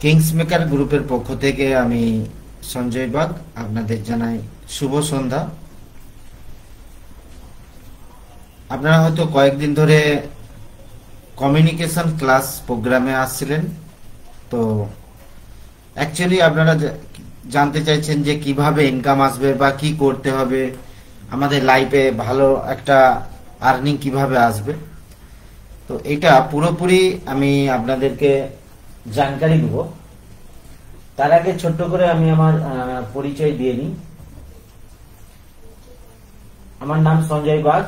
Kings maker গ্রুপের পক্ষ থেকে আমি সঞ্জয় বাগ আপনাদের জানাই শুভ সন্ধ্যা। আপনারা হয়তো কয়েকদিন ধরে কমিউনিকেশন ক্লাস প্রোগ্রামে আসছিলেন, তো অ্যাকচুয়ালি আপনারা জানতে চাইছেন যে কিভাবে ইনকাম আসবে বা কি করতে হবে, আমাদের লাইফে ভালো একটা আর্নিং কিভাবে আসবে। তো এটা পুরোপুরি আমি আপনাদেরকে জানকারি দেব। তার আগে ছোট্ট করে আমি আমার পরিচয় দিয়ে নিই। আমার নাম সঞ্জয় বাগ,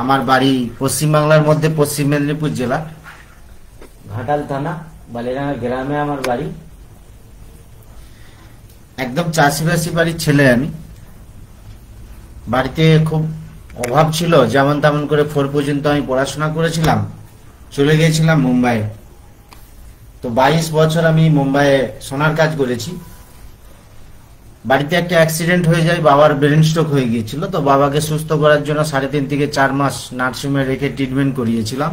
আমার বাড়ি পশ্চিমবাংলার মধ্যে পশ্চিম মেদিনীপুর জেলা ঘাটাল থানা বালিরাঙ্গা গ্রামে আমার বাড়ি। একদম চাষিবাসী বাড়ির ছেলে আমি। বাড়িতে খুব অভাব ছিল, যেমন তেমন করে 4 পর্যন্ত আমি পড়াশোনা করেছিলাম, চলে গিয়েছিলাম মুম্বাইয়ে। তো 22 বছর আমি মুম্বাইয়ে সোনার কাজ করেছি। বাড়িতে একটা অ্যাক্সিডেন্ট হয়ে যায়, বাবার ব্রেন স্ট্রোক হয়ে গিয়েছিল। তো বাবাকে সুস্থ করার জন্য 3.5 থেকে 4 মাস নার্সিংহোমে রেখে ট্রিটমেন্ট করিয়েছিলাম।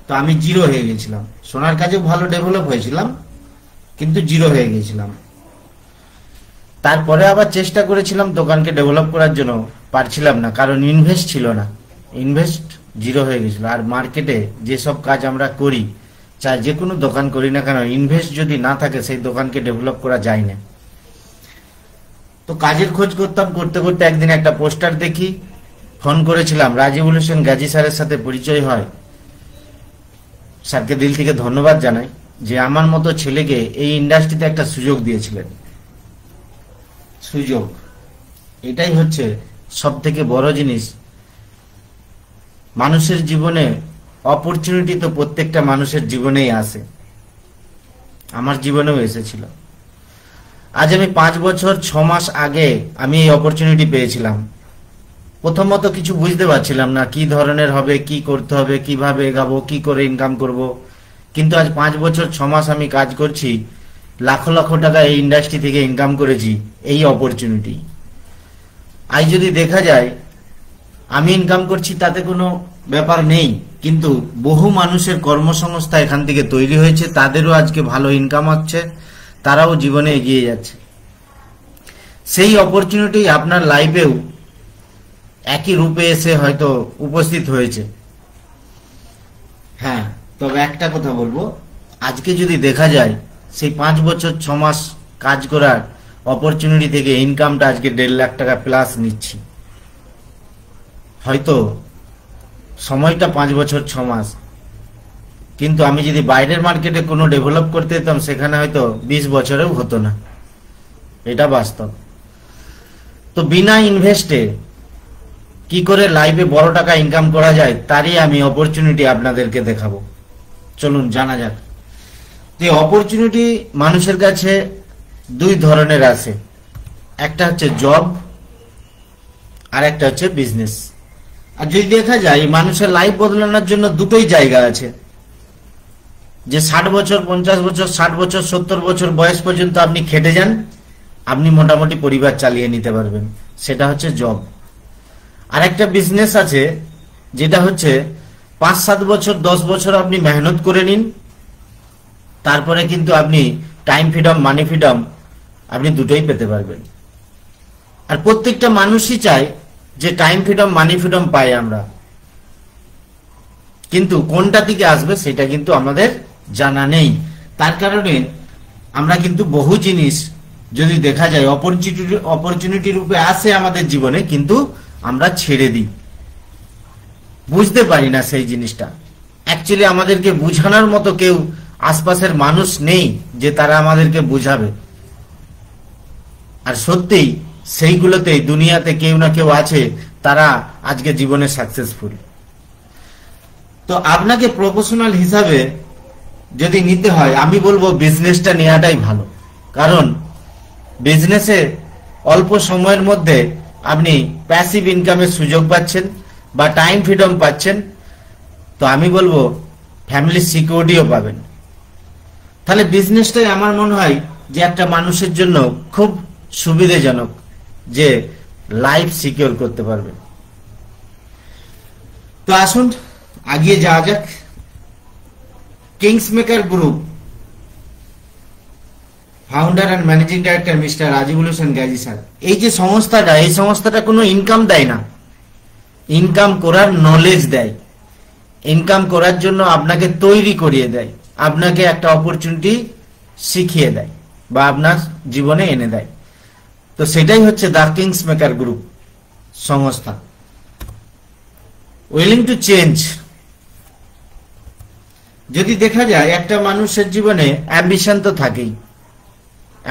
তো আমি জিরো হয়ে গেছিলাম। সোনার কাজে ভালো ডেভেলপ হয়েছিলাম, কিন্তু জিরো হয়ে গেছিলাম। তারপরে আবার চেষ্টা করেছিলাম দোকানকে ডেভেলপ করার জন্য, পারছিলাম না, কারণ ইনভেস্ট ছিল না, ইনভেস্ট জিরো হয়ে গেছিল। আর মার্কেটে যেসব কাজ আমরা করি, চাই যে কোনো দোকান করি না কেন, ইনভেস্ট যদি না থাকে সেই দোকানকে ডেভেলপ করা যায় না। তো কাজের খোঁজ করতাম, করতে করতে একদিন একটা পোস্টার দেখি, ফোন করেছিলাম, রাজিবুল হোসেন গাজী স্যারের সাথে পরিচয় হয়। স্যারকে দিল থেকে ধন্যবাদ জানাই যে আমার মতো ছেলেকে এই ইন্ডাস্ট্রিতে একটা সুযোগ দিয়েছিলেন। সুযোগ, এটাই হচ্ছে সব থেকে বড় জিনিস মানুষের জীবনে। অপরচুনিটি তো প্রত্যেকটা মানুষের জীবনেই আসে, আমার জীবনেও এসেছিল। আজ আমি 5 বছর 6 মাস আগে আমি এই অপরচুনিটি পেয়েছিলাম। প্রথমত কিছু বুঝতে পারছিলাম না কি ধরনের হবে, কি করতে হবে, কিভাবে এগাবো, কি করে ইনকাম করব। কিন্তু আজ 5 বছর 6 মাস আমি কাজ করছি, লাখ লাখ টাকা এই ইন্ডাস্ট্রি থেকে ইনকাম করেছি এই অপরচুনিটি। আজ যদি দেখা যায় আমি ইনকাম করছি তাতে কোনো ব্যাপার নেই, কিন্তু বহু মানুষের কর্মসংস্থান এখান থেকে তৈরি হয়েছে, তাদেরও আজকে ভালো ইনকাম হচ্ছে, তারাও জীবনে এগিয়ে যাচ্ছে। সেই অপরচুনিটি আপনার লাইফেও একই রূপে এসে হয়তো উপস্থিত হয়েছে। হ্যাঁ, তবে একটা কথা বলবো, আজকে যদি দেখা যায় সেই 5 বছর 6 মাস কাজ করার অপরচুনিটি থেকে ইনকামটা আজকে 1.5 লাখ টাকা প্লাস নিচ্ছি। হয়তো সময়টা 5 বছর 6 মাস, কিন্তু আমি যদি বাইরের মার্কেটে কোনো ডেভেলপ করতে যেতাম সেখানে হয়তো 20 বছরেও হতো না, এটা বাস্তব। তো বিনা ইনভেস্টে কি করে লাইফে বড় টাকা ইনকাম করা যায় তারই আমি অপরচুনিটি আপনাদেরকে দেখাবো। চলুন জানা যাক। যে অপরচুনিটি মানুষের কাছে 2 ধরনের আছে, একটা হচ্ছে জব আর একটা হচ্ছে বিজনেস। আর যদি দেখা যায় মানুষের লাইফ বদলানোর জন্য দুটোই জায়গা আছে। যে 60 বছর 50 বছর 60 বছর 70 বছর বয়স পর্যন্ত আপনি খেটে যান, আপনি মোটামুটি পরিবার চালিয়ে নিতে পারবেন, সেটা হচ্ছে জব। আর একটা বিজনেস আছে, যেটা হচ্ছে 5-7 বছর 10 বছর আপনি মেহনত করে নিন, তারপরে কিন্তু আপনি টাইম ফ্রিডম, মানি ফ্রিডম আপনি দুটোই পেতে পারবেন। আর প্রত্যেকটা মানুষই চায় যে টাইম ফ্রিডম, মানি ফ্রিডম পাই আমরা, কিন্তু কোনটা থেকে আসবে সেটা কিন্তু আমাদের জানা নেই। তার কারণে আমরা কিন্তু বহু জিনিস যদি দেখা যায় অপরচুনিটি রূপে আসে আমাদের জীবনে, কিন্তু আমরা ছেড়ে দিই, বুঝতে পারি না সেই জিনিসটা। অ্যাকচুয়ালি আমাদেরকে বুঝানোর মতো কেউ আশপাশের মানুষ নেই যে তারা আমাদেরকে বুঝাবে। আর সত্যিই সেইগুলোতেই দুনিয়াতে কেউ না কেউ আছে, তারা আজকে জীবনে সাকসেসফুল। তো আপনাকে প্রফেশনাল হিসাবে যদি নিতে হয়, আমি বলবো বিজনেসটা নেওয়াটাই ভালো। কারণ বিজনেসে অল্প সময়ের মধ্যে আপনি প্যাসিভ ইনকামের সুযোগ পাচ্ছেন বা টাইম ফ্রিডম পাচ্ছেন। তো আমি বলবো ফ্যামিলি সিকিউরিটিও পাবেন। তাহলে বিজনেসটাই আমার মনে হয় যে একটা মানুষের জন্য খুব সুবিধাজনক, যে লাইফ সিকিউর করতে পারবে। তো আসুন আগিয়ে যাওয়া যাক। Kingsmaker group founder and managing director mister Rajibul Hossain Gazi sir. এই যে সংস্থাটা, এই সংস্থাটা কোনো ইনকাম দেয় না, ইনকাম করার নলেজ দেয়। ইনকাম করার জন্য আপনাকে তৈরি করিয়ে দেয়, আপনাকে একটা অপরচুনিটি শিখিয়ে দেয় বা আপনার জীবনে এনে দেয়। তো সেটাই হচ্ছে দ্য কিংসমেকার গ্রুপ সংস্থা। Willing to change. যদি দেখা যায় একটা মানুষের জীবনে অ্যাম্বিশন তো থাকেই,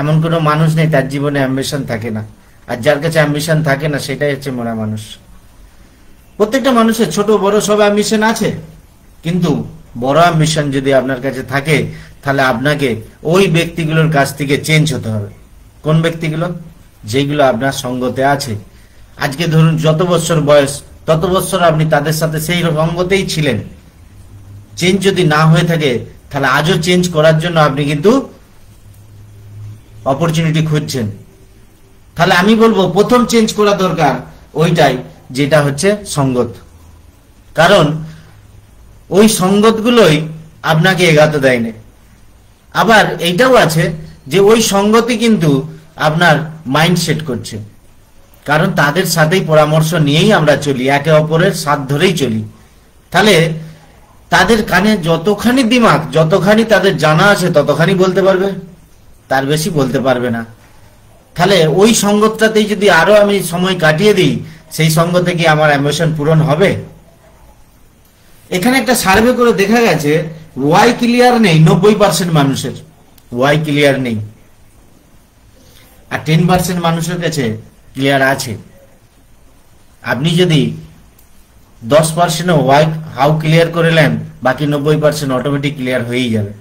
এমন কোনো মানুষ নেই তার জীবনে অ্যাম্বিশন থাকে না। আর যার কাছে অ্যাম্বিশন থাকে না সেটাই হচ্ছে মরা মানুষ। প্রত্যেকটা মানুষের ছোট বড় সব অ্যাম্বিশন আছে, কিন্তু বড় অ্যাম্বিশন যদি আপনার কাছে থাকে তাহলে আপনাকে ওই ব্যক্তিগুলোর কাছ থেকে চেঞ্জ হতে হবে। কোন ব্যক্তিগুলো? যেগুলো আপনার সঙ্গতে আছে। আজকে ধরুন যত বছর বয়স তত বছর আপনি তাদের সাথে সেই সঙ্গতেই ছিলেন। চেঞ্জ যদি না হয়ে থাকে তাহলে আজও চেঞ্জ করার জন্য আপনি কিন্তু অপরচুনিটি খুঁজছেন। তাহলে আমি বলবো প্রথম চেঞ্জ করা দরকার ওইটাই, যেটা হচ্ছে সঙ্গত। কারণ ওই সঙ্গতগুলোই আপনাকে এগাতে দেয় না। আবার এইটাও আছে যে ওই সঙ্গতি কিন্তু আপনার মাইন্ড সেট করছে, কারণ তাদের সাথেই পরামর্শ নিয়েই আমরা চলি, একে অপরের সাথ ধরেই চলি। তাহলে তাদের কানে যতখানি দিমাগ, যতখানি তাদের জানা আছে ততখানি বলতে পারবে, তার বেশি বলতে পারবে না। তাহলে ওই সঙ্গতটাতেই যদি আরো আমি সময় কাটিয়ে দিই, সেই সঙ্গতে কি আমার অ্যাম্বিশন পূরণ হবে? এখানে একটা সার্ভে করে দেখা গেছে ওয়াই ক্লিয়ার নেই 90% মানুষের, ওয়াই ক্লিয়ার নেই, আর 10% মানুষের কাছে ক্লিয়ার আছে। আপনি যদি 10% ওয়াই হাউ ক্লিয়ার করে নেন, বাকি 90% অটোমেটিক ক্লিয়ার হয়েই যাবে।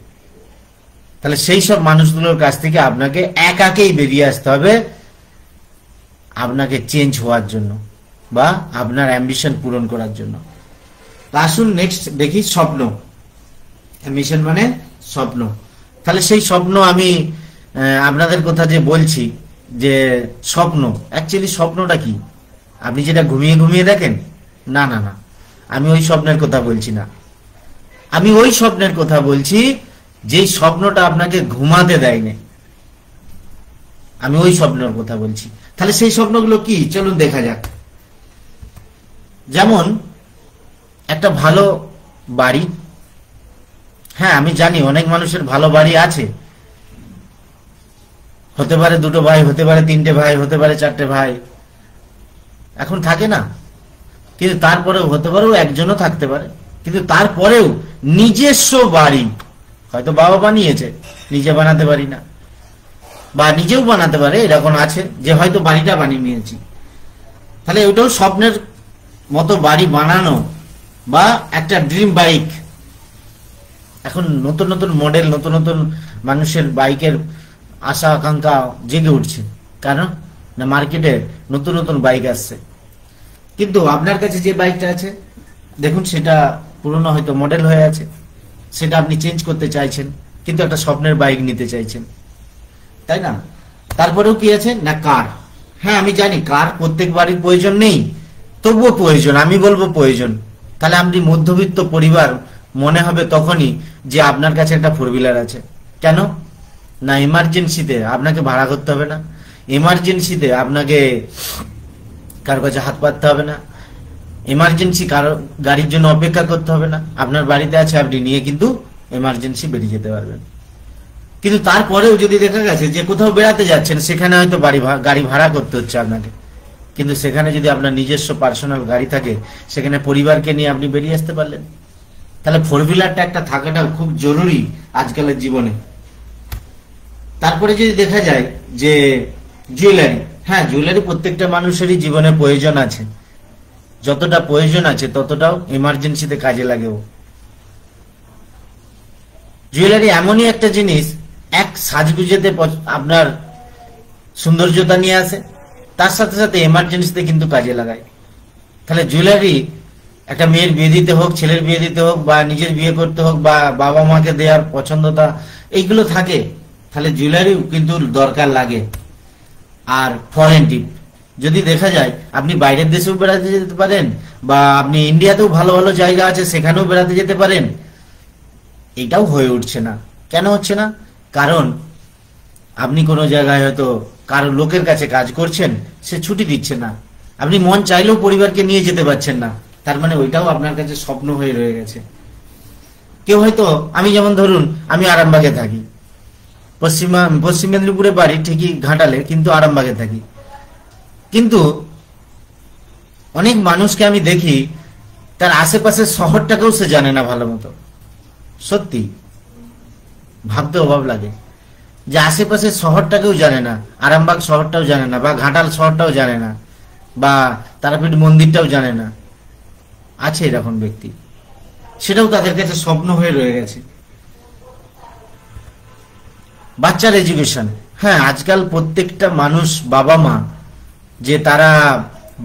তাহলে সেই সব মানুষগুলোর কাছ থেকে আপনাকে একাকেই বেরিয়ে আসতে হবে, আপনাকে চেঞ্জ হওয়ার জন্য বা আপনার অ্যাম্বিশন পূরণ করার জন্য। আসুন নেক্সট দেখি স্বপ্ন। অ্যাম্বিশন মানে স্বপ্ন। তাহলে সেই স্বপ্ন আমি আপনাদের কথা যে বলছি যে স্বপ্ন, অ্যাকচুয়ালি স্বপ্নটা কি? আপনি যেটা ঘুমিয়ে ঘুমিয়ে দেখেন? না না না, আমি ওই স্বপ্নের কথা বলছি না। আমি ওই স্বপ্নের কথা বলছি যেই স্বপ্নটা আপনাকে ঘুমাতে দেয়নি, আমি ওই স্বপ্নের কথা বলছি। তাহলে সেই স্বপ্নগুলো কি চলুন দেখা যাক। যেমন একটা ভালো বাড়ি। হ্যাঁ আমি জানি অনেক মানুষের ভালো বাড়ি আছে, হতে পারে 2 ভাই, হতে পারে 3টে ভাই, হতে পারে 4টে ভাই, এখন থাকে না। কিন্তু তারপরেও হতে পারেও একজনও থাকতে পারে, কিন্তু তারপরেও নিজস্ব বাড়ি হয়তো বাবা বানিয়েছে, নিজে বানাতে পারি না, বা নিজেও বানাতে পারে, এরকম আছে যে হয়তো বাড়িটা বানিয়ে নিয়েছি। তাহলে ওটাও স্বপ্নের মতো বাড়ি বানানো, বা একটা ড্রিম বাইক। এখন নতুন নতুন মডেল, নতুন নতুন মানুষের বাইকের আশা আকাঙ্ক্ষা জেগে উঠছে, কারণ না মার্কেটে নতুন নতুন বাইক আসছে। কিন্তু আপনার কাছে যে বাইকটা আছে দেখুন, সেটা পুরনো হয়তো মডেল হয়ে আছে, সেটা আপনি চেঞ্জ করতে চাইছেন, কিন্তু একটা স্বপ্নের বাইক নিতে চাইছেন, তাই না? তারপরেও কি আছে না কার। হ্যাঁ আমি জানি কার প্রত্যেক বাড়ির প্রয়োজন নেই, তবুও প্রয়োজন, আমি বলবো প্রয়োজন। তাহলে আপনি মধ্যবিত্ত পরিবার মনে হবে তখনই যে আপনার কাছে একটা 4 হুইলার আছে। কেন না? ইমার্জেন্সিতে আপনাকে ভাড়া করতে হবে না, ইমার্জেন্সিতে আপনাকে কারো কাছে হাত পাততে হবে না, ইমার্জেন্সি কারো গাড়ির জন্য অপেক্ষা করতে হবে না, আপনার বাড়িতে আছে, আপনি নিয়ে কিন্তু এমার্জেন্সি বেরিয়ে যেতে পারবেন। কিন্তু তারপরেও যদি দেখা গেছে যে কোথাও বেড়াতে যাচ্ছেন, সেখানে হয়তো গাড়ি ভাড়া করতে হচ্ছে আপনাকে, কিন্তু সেখানে যদি আপনার নিজস্ব পার্সোনাল গাড়ি থাকে, সেখানে পরিবারকে নিয়ে আপনি বেরিয়ে আসতে পারলেন। তাহলে 4 হুইলারটা একটা থাকাটা খুব জরুরি আজকালের জীবনে। তারপরে যদি দেখা যায় যে জুয়েলারি, হ্যাঁ জুয়েলারি প্রত্যেকটা মানুষেরই জীবনে প্রয়োজন আছে, যতটা প্রয়োজন আছে ততটাও ইমার্জেন্সিতে কাজে লাগেও। জুয়েলারি এমনই একটা জিনিস, এক সাজগুজেতে আপনার সৌন্দর্যতা নিয়ে আসে, তার সাথে সাথে এমার্জেন্সিতে কিন্তু কাজে লাগায়। তাহলে জুয়েলারি একটা মেয়ের বিয়ে দিতে হোক, ছেলের বিয়ে দিতে হোক, বা নিজের বিয়ে করতে হোক, বা বাবা মাকে দেওয়ার পছন্দতা, এইগুলো থাকে, তাহলে জুয়েলারি কিন্তু দরকার লাগে। আর ফরেন টিপ, যদি দেখা যায় আপনি বাইরের দেশেও বেড়াতে যেতে পারেন, বা আপনি ইন্ডিয়াতেও ভালো ভালো জায়গা আছে সেখানেও বেড়াতে যেতে পারেন। এটাও হয়ে উঠছে না। কেন হচ্ছে না? কারণ আপনি কোনো জায়গায় হয়তো কারো লোকের কাছে কাজ করছেন, সে ছুটি দিচ্ছে না, আপনি মন চাইলেও পরিবারকে নিয়ে যেতে পারছেন না, তার মানে ওইটাও আপনার কাছে স্বপ্ন হয়ে রয়ে গেছে। কেউ হয়তো, আমি যেমন ধরুন আমি আরামবাগে থাকি, পশ্চিম মেদিনীপুরে বাড়ি, ঠিকই ঘাটালে, কিন্তু আরামবাগে থাকি। কিন্তু অনেক মানুষকে আমি দেখি তার আশেপাশের শহরটাকেও সে জানে না ভালো মতো। সত্যি ভাবতে অভাব লাগে যে আশেপাশের শহরটাকেও জানে না, আরামবাগ শহরটাও জানে না, বা ঘাটাল শহরটাও জানে না, বা তারাপীঠ মন্দিরটাও জানে না। আছে এরকম ব্যক্তি, সেটাও তাদের কাছে স্বপ্ন হয়ে রয়ে গেছে। বাচ্চার এডুকেশন, হ্যাঁ, আজকাল প্রত্যেকটা মানুষ, বাবা মা, যে তারা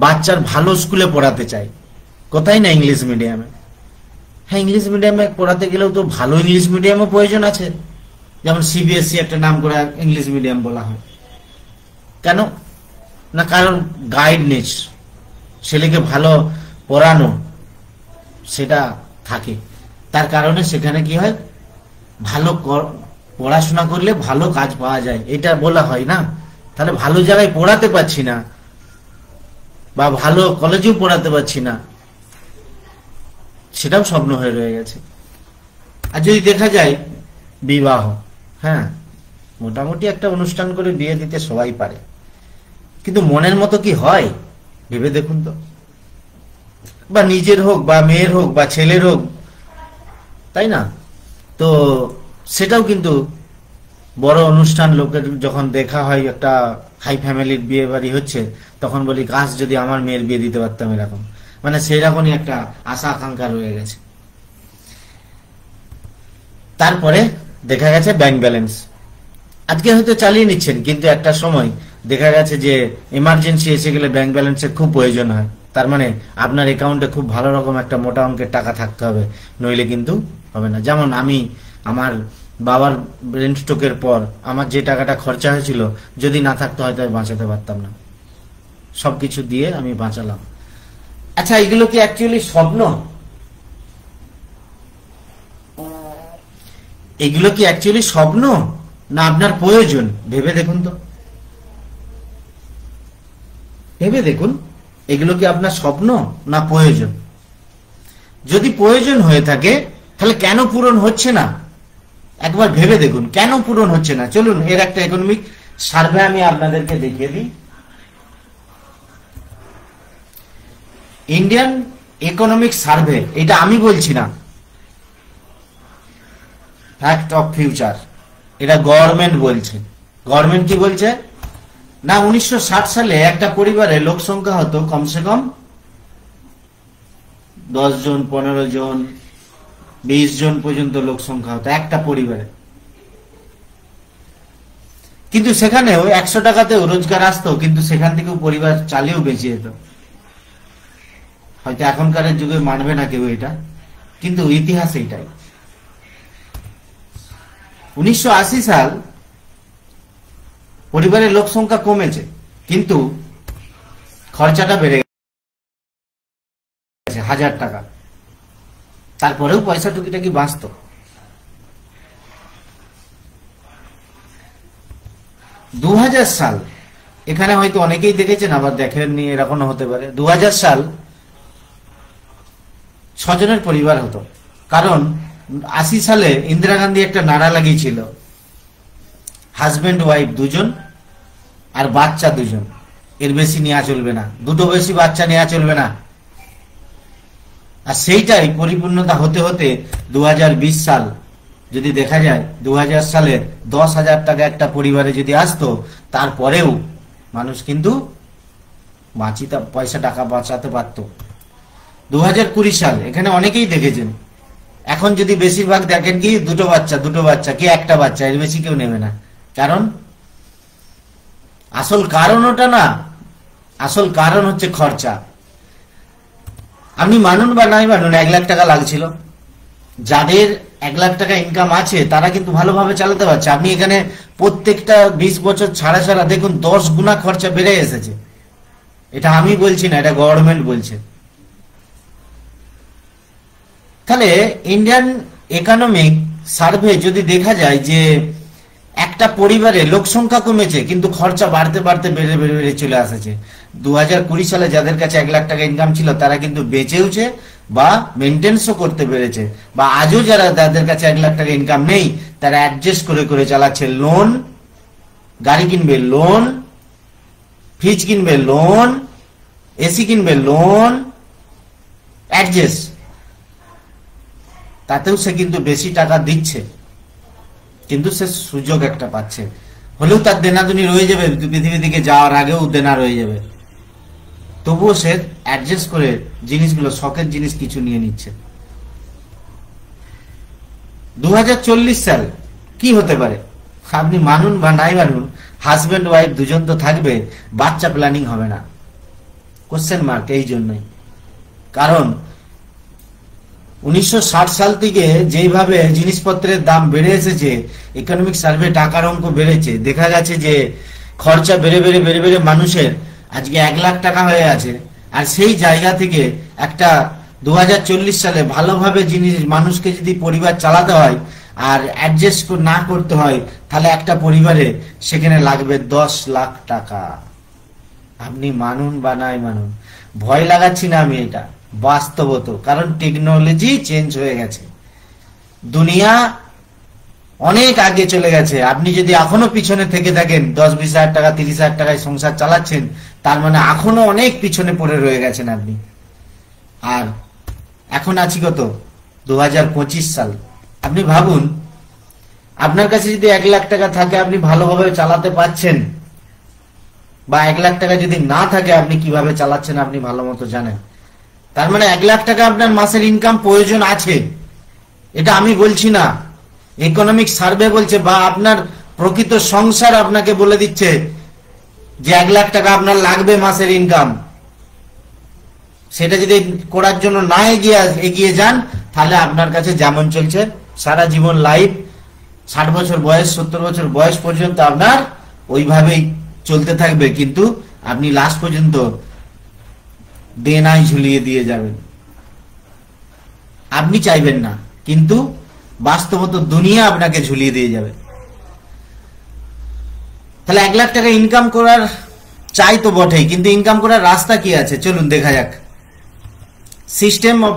বাচ্চার ভালো স্কুলে পড়াতে চায়, কোথায় না ইংলিশ মিডিয়ামে। হ্যাঁ, ইংলিশ মিডিয়ামে পড়াতে গেলেও তো ভালো ইংলিশ মিডিয়ামও প্রয়োজন আছে। যেমন সিবিএসসি একটা নাম করে ইংলিশ মিডিয়াম বলা হয়। কেন না? কারণ গাইডনেস, ছেলেকে ভালো পড়ানো, সেটা থাকে। তার কারণে সেখানে কি হয়, ভালো পড়াশোনা করলে ভালো কাজ পাওয়া যায়, এটা বলা হয় না। তাহলে ভালো জায়গায় পড়াতে পারছি না, বা ভালো কলেজেও পড়াতে পারছি না, সেটাও স্বপ্ন হয়ে রয়ে গেছে। আর যদি দেখা যায় বিবাহ, হ্যাঁ, মোটামুটি একটা অনুষ্ঠান করে বিয়ে দিতে সবাই পারে, কিন্তু মনের মতো কি হয় ভেবে দেখুন তো। বা নিজের হোক, বা মেয়ের হোক, বা ছেলের হোক, তাই না? তো সেটাও কিন্তু বড় অনুষ্ঠান, লোকের যখন দেখা হয় একটা হাই ফ্যামিলির বিয়ে বাড়ি হচ্ছে, তখন বলি কাশ যদি আমার মেয়ের বিয়ে দিতে পারতাম এরকম, মানে সেই রকমই একটা আশা আকাঙ্ক্ষা রয়ে গেছে। তারপরে দেখা গেছে ব্যাংক ব্যালেন্স, আজকে হয়তো চালিয়ে নিচ্ছেন, কিন্তু একটা সময় দেখা গেছে যে এমার্জেন্সি এসে গেলে ব্যাংক ব্যালেন্সের খুব প্রয়োজন হয়। তার মানে আপনার অ্যাকাউন্টে খুব ভালো রকম একটা মোটা অঙ্কের টাকা থাকতে হবে, নইলে কিন্তু হবে না। যেমন আমি আমার বাবার ব্রেন স্ট্রোকের পর আমার যে টাকাটা খরচা হয়েছিল, যদি না থাকতো হয়তো আমি বাঁচাতে পারতাম না, সবকিছু দিয়ে আমি বাঁচালাম। আচ্ছা, এগুলো কি অ্যাকচুয়ালি স্বপ্ন? এগুলো কি অ্যাকচুয়ালি স্বপ্ন না আপনার প্রয়োজন? ভেবে দেখুন তো, ভেবে দেখুন, এগুলো কি আপনার স্বপ্ন না প্রয়োজন? যদি প্রয়োজন হয়ে থাকে, তাহলে কেন পূরণ হচ্ছে না একবার ভেবে দেখুন, কেন পূরণ হচ্ছে না। চলুন এর একটা ইকোনমিক সার্ভে আমি আপনাদেরকে দেখিয়ে দিই। ইন্ডিয়ান ইকোনমিক সার্ভে, এটা আমি বলছি না, ফ্যাক্ট অফ ফিউচার, এটা গভর্নমেন্ট বলছে। গভর্নমেন্ট কি বলছে না, 1960 সালে একটা পরিবারে লোক সংখ্যা হতো কমসে কম 10 জন, 15 জন, 20 জন পর্যন্ত লোক সংখ্যা হতো একটা পরিবারে। কিন্তু সেখানেও 100 টাকাতেও রোজগার আসতো, কিন্তু সেখান থেকেও পরিবার চালিয়েও বেঁচে যেত। হয়তো এখনকার যুগে মানবে না কেউ এটা, কিন্তু ইতিহাস এইটাই। 1980 সাল পরিবারের লোক সংখ্যা কমেছে, কিন্তু খরচাটা বেড়ে গেছে 1000 টাকা, তারপরেও পয়সা টুকিটাকি বাঁচত। 2000 সাল, এখানে হয়তো অনেকেই দেখেছেন, আবার দেখেননি এরকম হতে পারে। 2000 সাল 6 জনের পরিবার হতো, কারণ 80 সালে ইন্দিরা গান্ধী একটা নারা লাগিয়েছিল, হাজবেন্ড ওয়াইফ 2 জন আর বাচ্চা 2 জন, এর বেশি নেওয়া চলবে না, দুটো বেশি বাচ্চা নেওয়া চলবে না। আর সেইটাই পরিপূর্ণতা হতে হতে 2020 সাল যদি দেখা যায়, 2000 সালে 10,000 টাকা একটা পরিবারে যদি আসতো, তারপরেও মানুষ কিন্তু পয়সা টাকা বাঁচাতে পারত। 2020 সাল, এখানে অনেকেই দেখেছেন, এখন যদি বেশিরভাগ দেখেন কি দুটো বাচ্চা, কি একটা বাচ্চা, এর বেশি কেউ নেবে না। কারণ আসল কারণ ওটা না, আসল কারণ হচ্ছে খরচা। আপনি মানুন বা নাই মানুন, 1 লাখ টাকা লাগছিল, যাদের 1 লাখ টাকা ইনকাম আছে তারা কিন্তু ভালোভাবে চালাতে পারছে। আপনি এখানে প্রত্যেকটা 20 বছর ছাড়া ছাড়া দেখুন 10 গুণা খরচা বেড়ে এসেছে। এটা আমি বলছি না, এটা গভর্নমেন্ট বলছে। তাহলে ইন্ডিয়ান ইকোনমিক সার্ভে যদি দেখা যায় যে একটা পরিবারে লোক সংখ্যা কমেছে কিন্তু খরচা বাড়তে বাড়তে বেড়ে বেড়ে বেড়ে চলে আসছে, 2020 সালে যাদের কাছে 1 লাখ টাকা ইনকাম ছিল তারা কিন্তু বেঁচেওছে বা মেনটেন্সও করতে পেরেছে, বা আজও যারা যাদের কাছে 1 লাখ টাকা ইনকাম নেই তারা অ্যাডজাস্ট করে করে চালাচ্ছে। লোন, গাড়ি কিনবে লোন, ফ্রিজ কিনবে লোন, এসি কিনবে লোন, অ্যাডজাস্ট, তাতেও সে কিন্তু বেশি টাকা দিচ্ছে, কিন্তু সে সুযোগ একটা পাচ্ছে। হলেও তার দেনাদুনি রয়ে যাবে, পৃথিবী থেকে যাওয়ার আগেও দেনা রয়ে যাবে, তবুও সে অ্যাডজাস্ট করে জিনিসগুলো, শখের জিনিস কিছু নিয়ে নিচ্ছে। 2040 সাল কি হতে পারে আপনি মানুন বা নাই মানুন, হাজব্যান্ড ওয়াইফ দুজন তো থাকবে, বাচ্চা প্ল্যানিং হবে না, কোশ্চেন মার্ক। এই জন্যই, কারণ 1960 সাল থেকে যেইভাবে জিনিসপত্রের দাম বেড়ে এসেছে, ইকোনমিক সার্ভে টাকার অঙ্ক বেড়েছে, দেখা গেছে যে খরচা বেড়ে বেড়ে বেড়ে বেড়ে মানুষের আজকে 1 লাখ টাকা হয়ে আছে। আর সেই জায়গা থেকে একটা 2040 সালে ভালোভাবে জিনিস মানুষকে যদি পরিবার চালাতে হয় আর অ্যাডজাস্ট না করতে হয়, তাহলে একটা পরিবারে সেখানে লাগবে 10 লাখ টাকা। আপনি মানুন বা নাই মানুন, ভয় লাগাচ্ছি না আমি, এটা বাস্তবত, কারণ টেকনোলজি চেঞ্জ হয়ে গেছে, দুনিয়া অনেক আগে চলে গেছে। আপনি যদি এখনো পিছনে থেকে থাকেন, 10-20 হাজার টাকা 30 হাজার টাকায় সংসার চালাচ্ছেন, তার মানে এখনো অনেক পিছনে পড়ে রয়ে গেছেন আপনি। আর এখন আছি কত, 2025 সাল। আপনি ভাবুন, আপনার কাছে যদি 1 লাখ টাকা থাকে আপনি ভালোভাবে চালাতে পারছেন, বা 1 লাখ টাকা যদি না থাকে আপনি কিভাবে চালাচ্ছেন আপনি ভালো মতো জানেন। তার মানে 1 লাখ টাকা আপনার মাসের ইনকাম প্রয়োজন আছে, এটা আমি বলছি না, ইকোনমিক সার্ভে বলছে, বা আপনার প্রকৃত সংসার আপনাকে বলে দিচ্ছে যে 1 লাখ টাকা আপনার লাগবে মাসের ইনকাম। সেটা যদি করার জন্য না এগিয়ে যান, তাহলে আপনার কাছে যেমন চলছে সারা জীবন লাইফ, 60 বছর বয়স 70 বছর বয়স পর্যন্ত আপনার ওইভাবেই চলতে থাকবে, কিন্তু আপনি লাস্ট পর্যন্ত দেনায় ঝুলিয়ে দিয়ে যাবেন। আপনি চাইবেন না, কিন্তু বাস্তবত দুনিয়া আপনাকে ঝুলিয়ে দিয়ে যাবে। তাহলে 1 লাখ টাকা ইনকাম করার চাই তো বটেই, কিন্তু ইনকাম করার রাস্তা কি আছে চলুন দেখা যাক। System of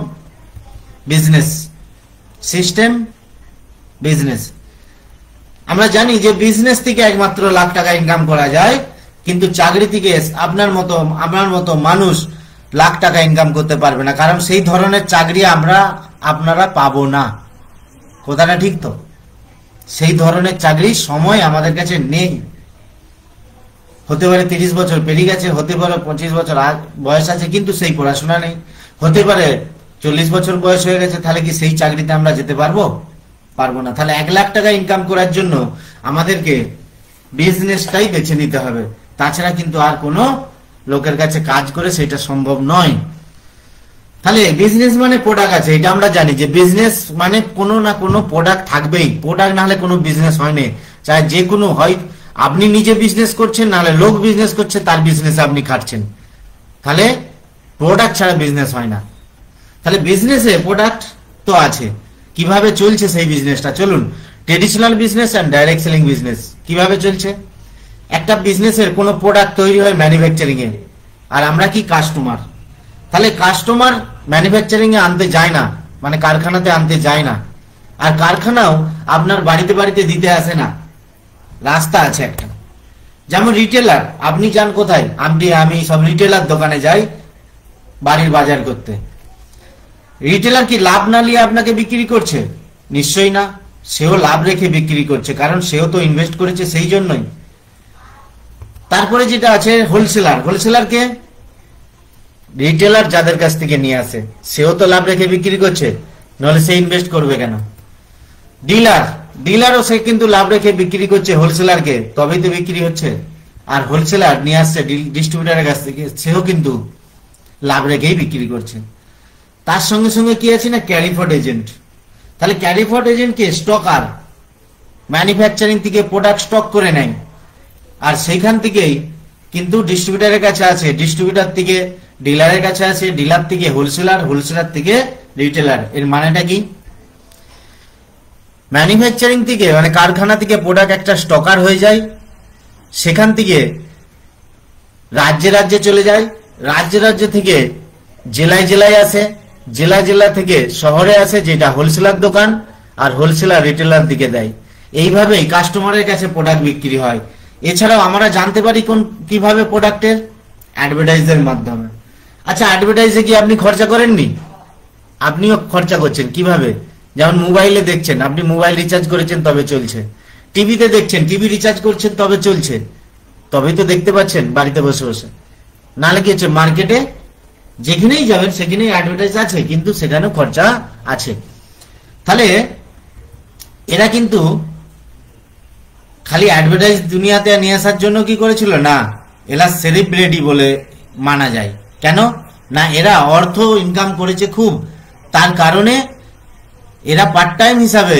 business, system business. আমরা জানি যে বিজনেস থেকে একমাত্র লাখ টাকা ইনকাম করা যায়, কিন্তু চাকরি থেকে আপনার মতো আমার মতো মানুষ লাখ টাকা ইনকাম করতে পারবে না, কারণ সেই ধরনের চাকরি আপনারা পাবো না। কথাটা ঠিক তো? সেই ধরনের চাকরির সময় আমাদের কাছে নেই। হতে পারে 30 বছর পেরিয়ে গেছে, হতে পারে 25 বছর বয়স আছে, কিন্তু সেই পড়াশোনা নেই। হতে পারে 40 বছর বয়স হয়ে গেছে, তাহলে কি সেই চাকরিতে আমরা যেতে পারবো? পারবো না। তাহলে 1 লাখ টাকা ইনকাম করার জন্য আমাদেরকে বিজনেসটাই বেছে নিতে হবে, তাছাড়া কিন্তু আর কোনো লোকের কাছে কাজ করে সেটা সম্ভব নয়। তাহলে বিজনেস মানে প্রোডাক্ট আছে, এটা আমরা জানি যে বিজনেস মানে কোনো না কোনো প্রোডাক্ট থাকবেই, প্রোডাক্ট না হলে কোনো বিজনেস হয় না। চাहे যে কোনো হয়, আপনি নিজে বিজনেস করছেন, নাহলে লোক বিজনেস করছে, তার বিজনেস আপনি খাটছেন, তাহলে প্রোডাক্ট ছাড়া বিজনেস হয় না। তাহলে বিজনেসে প্রোডাক্ট তো আছে, কিভাবে চলছে সেই বিজনেসটা চলুন। Traditional business and direct selling business কিভাবে চলছে? একটা বিজনেসের কোনো প্রোডাক্ট তৈরি হয় ম্যানুফ্যাকচারিং এ, আর আমরা কি কাস্টমার। তাহলে কাস্টমার ম্যানুফ্যাকচারিং এ আনতে যায় না, মানে কারখানাতে আনতে যায় না, আর কারখানাও আপনার বাড়িতে বাড়িতে দিতে আসে না, রাস্তা আছে একটা। যেমন রিটেলার, আপনি যান কোথায়? আমি সব রিটেলার দোকানে যাই বাড়ির বাজার করতে। রিটেলার কি লাভ না নিয়ে আপনাকে বিক্রি করছে? নিশ্চয়ই না, সেও লাভ রেখে বিক্রি করছে, কারণ সেও তো ইনভেস্ট করেছে সেই জন্যই। তারপরে যেটা আছে হোলসেলার, হোলসেলারকে রিটেলার যাদের কাছ থেকে নিয়ে আসে, সেও তো লাভ রেখে বিক্রি করছে, নাহলে সে ইনভেস্ট করবে কেন? ডিলার, ডিলারও সে কিন্তু লাভ রেখে বিক্রি করছে হোলসেলারকে, তবেই তো বিক্রি হচ্ছে। আর হোলসেলার নিয়ে আসছে ডিস্ট্রিবিউটারের কাছ থেকে, সেও কিন্তু লাভ রেখেই বিক্রি করছে। তার সঙ্গে সঙ্গে কি আছে না, ক্যারিফোর্ড এজেন্ট। তাহলে ক্যারিফোর্ড এজেন্টকে স্টকার, ম্যানুফ্যাকচারিং থেকে প্রোডাক্ট স্টক করে নেয়, আর সেইখান থেকেই কিন্তু ডিস্ট্রিবিউটারের কাছে আছে, ডিস্ট্রিবিউটার থেকে ডিলারের কাছে আছে, ডিলার থেকে হোলসেলার, হোলসেলার থেকে রিটেলার। এর মানেটা কি? ম্যানুফ্যাকচারিং থেকে মানে কারখানা থেকে প্রোডাক্ট একটা স্টকার হয়ে যায়, সেখান থেকে রাজ্যে রাজ্যে চলে যায়, রাজ্য থেকে জেলায় জেলায় আসে, জেলা থেকে শহরে আসে, যেটা হোলসেলার দোকান, আর হোলসেলার রিটেলার দিকে দেয়। এইভাবেই কাস্টমারের কাছে প্রোডাক্ট বিক্রি হয়। এছাড়াও আমরা জানতে পারি কিভাবে প্রোডাক্টের অ্যাডভার্টাইজের মাধ্যমে। আচ্ছা, অ্যাডভার্টাইজে কি আপনি খরচা করেননি? আপনিও খরচা করছেন। কিভাবে? যেমন মোবাইলে দেখছেন, আপনি মোবাইল রিচার্জ করেছেন তবে চলছে, টিভিতে দেখছেন, টিভি রিচার্জ করছেন তবে চলছে, তবেই তো দেখতে পাচ্ছেন বাড়িতে বসে বসে। নাহলে কি হচ্ছে, মার্কেটে যেখানেই যাবেন সেখানেই অ্যাডভার্টাইজ আছে, কিন্তু সেখানেও খরচা আছে। তাহলে এরা কিন্তু খালি অ্যাডভার্টাইজ দুনিয়াতে নিয়ে আসার জন্য কি করেছিল না, এরা সেলিব্রিটি বলে মানা যায়। কেন না, এরা অর্থ ইনকাম করেছে খুব, তার কারণে এরা পার্ট টাইম হিসাবে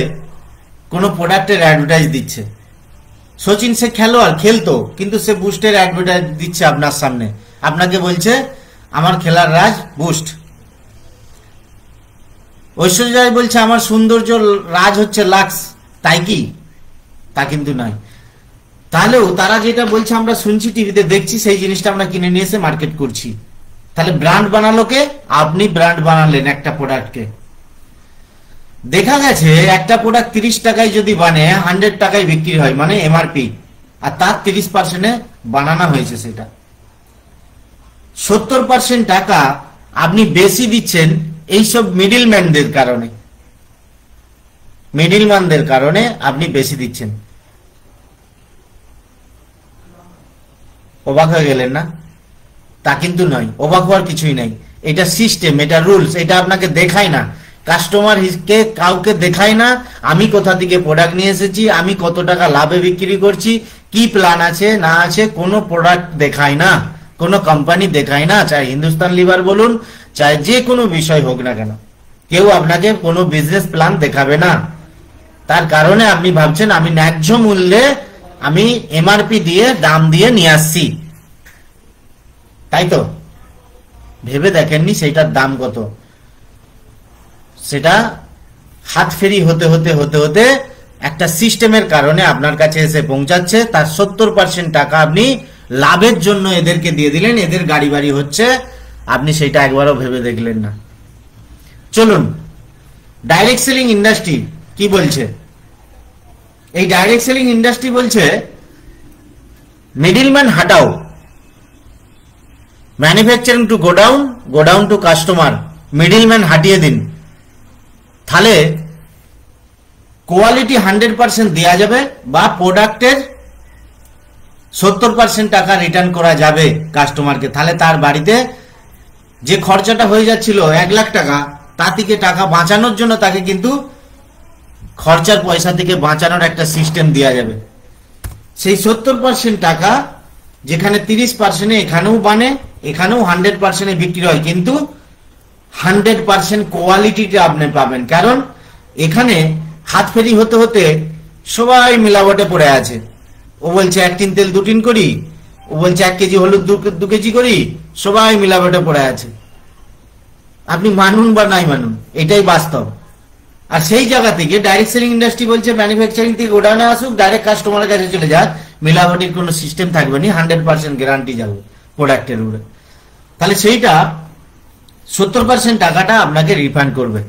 কোনো প্রোডাক্টের অ্যাডভার্টাইজ দিচ্ছে। সচিন সে খেলোয়াড়, খেলতো, কিন্তু সে বুস্টের অ্যাডভার্টাইজ দিচ্ছে আপনার সামনে, আপনাকে বলছে আমার খেলার রাজ বুস্ট। ঐশ্বর্য রায় বলছে আমার সৌন্দর্য রাজ হচ্ছে লাক্স, তাই কি? তা কিন্তু নয়। তাহলেও তারা যেটা বলছে আমরা শুনছি, টিভিতে দেখছি, সেই জিনিসটা আমরা কিনে নিয়ে এসে মার্কেট করছি। তাহলে ব্র্যান্ড বানালো কে? আপনি ব্র্যান্ড বানালেন একটা প্রোডাক্টকে। দেখা গেছে একটা প্রোডাক্ট 30 টাকায় যদি বানে 100 টাকায় বিক্রি হয়, মানে এমআরপি, আর তার 30% বানানো হয়েছে সেটা। 70% টাকা আপনি বেশি দিচ্ছেন এইসব মিডিলম্যানদের কারণে, মিডিলম্যানদের কারণে আপনি বেশি দিচ্ছেন। অবাক হয়ে গেলেন না? তা কিন্তু নয়, অবাক হওয়ার কিছুই নাই। এটা সিস্টেম, এটা রুলস, এটা আপনাকে দেখায় না, কাস্টমার কে কাউকে দেখায় না আমি কোথা থেকে প্রোডাক্ট নিয়ে এসেছি, আমি কত টাকা লাভে বিক্রি করছি, কি প্ল্যান আছে না আছে, কোনো প্রোডাক্ট দেখায় না, কোনো কোম্পানি দেখায় না, চাहे হিন্দুস্তান লিভার বলুন, চাहे যে কোনো বিষয় হোক না কেন, কেউ আপনাকে কোনো বিজনেস প্ল্যান দেখাবে না। তার কারণে আপনি ভাবছেন আমি ন্যায্য মূল্যে আমি এমআরপি দিয়ে দাম দিয়ে নিয়ে আসছি, তাই তো? ভেবে দেখেননি সেটার দাম কত। সেটা হাত ফেরি হতে হতে হতে হতে একটা সিস্টেমের কারণে আপনার কাছে এসে পৌঁছাচ্ছে। তার 70% টাকা আপনি লাভের জন্য এদেরকে দিয়ে দিলেন, এদের গাড়ি বাড়ি হচ্ছে, আপনি সেটা একবারও ভেবে দেখলেন না। চলুন, ডাইরেক্ট সেলিং ইন্ডাস্ট্রি কি বলছে? এই ডাইরেক্ট সেলিং ইন্ডাস্ট্রি বলছে মিডিলম্যান হাটাও, manufacturing to go down to customer, middleman হাটিয়ে দিন। তাহলে কোয়ালিটি 100% দেওয়া যাবে, বা প্রোডাক্টের 70% টাকা রিটার্ন করা যাবে কাস্টমারকে। তাহলে তার বাড়িতে যে খরচাটা হয়ে যাচ্ছিল 1 লাখ টাকা, তা থেকে টাকা বাঁচানোর জন্য তাকে কিন্তু খরচার পয়সা থেকে বাঁচানোর একটা সিস্টেম দেওয়া যাবে। সেই 70% টাকা যেখানে 30% এখানেও বানে, এখানেও 100% বিক্রি হয়, কিন্তু 100% কোয়ালিটিটা আপনি পাবেন। কারণ এখানে হাত ফেরি হতে হতে সবাই মিলাবটে পড়ে আছে। ও বলছে 1 টিন তেল 2 টিন করি, ও বলছে 1 কেজি হলুদ 2 কেজি করি, সবাই মিলাবটে পড়ে আছে। আপনি মানুন বা নাই মানুন, এটাই বাস্তব। আর সেই জায়গা থেকে ডাইরেক্ট সেলিং ইন্ডাস্ট্রি বলছে ম্যানুফ্যাকচারিং থেকে গোডাউনে আসুক, ডাইরেক্ট কাস্টমারের কাছে চলে যাক, মিলাবটির কোনো সিস্টেম থাকবে না, 100% গ্যারান্টি যাবে প্রোডাক্টের উপরে। তাহলে সেইটা 70% টাকাটা আপনাকে রিফান্ড করবে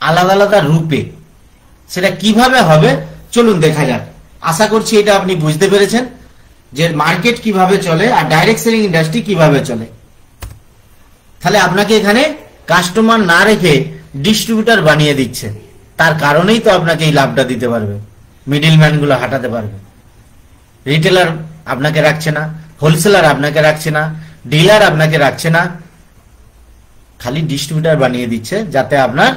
আলাদা আলাদা রূপে। সেটা কিভাবে হবে চলুন দেখা যাক। আশা করছি এটা আপনি বুঝতে পেরেছেন যে মার্কেট কিভাবে চলে আর ডাইরেক্ট সেলিং ইন্ডাস্ট্রি কিভাবে চলে। তাহলে আপনাকে এখানে কাস্টমার না রেখে ডিস্ট্রিবিউটর বানিয়ে দিচ্ছে, তার কারণেই তো আপনাকে এই লাভটা দিতে পারবে, মিডিলম্যান গুলো হাঁটাতে পারবে। রিটেলার আপনাকে রাখছে না, হোলসেলার আপনাকে রাখছে না, ডিলার আপনাকে রাখছে না, খালি ডিস্ট্রিবিউটর বানিয়ে দিচ্ছে যাতে আপনার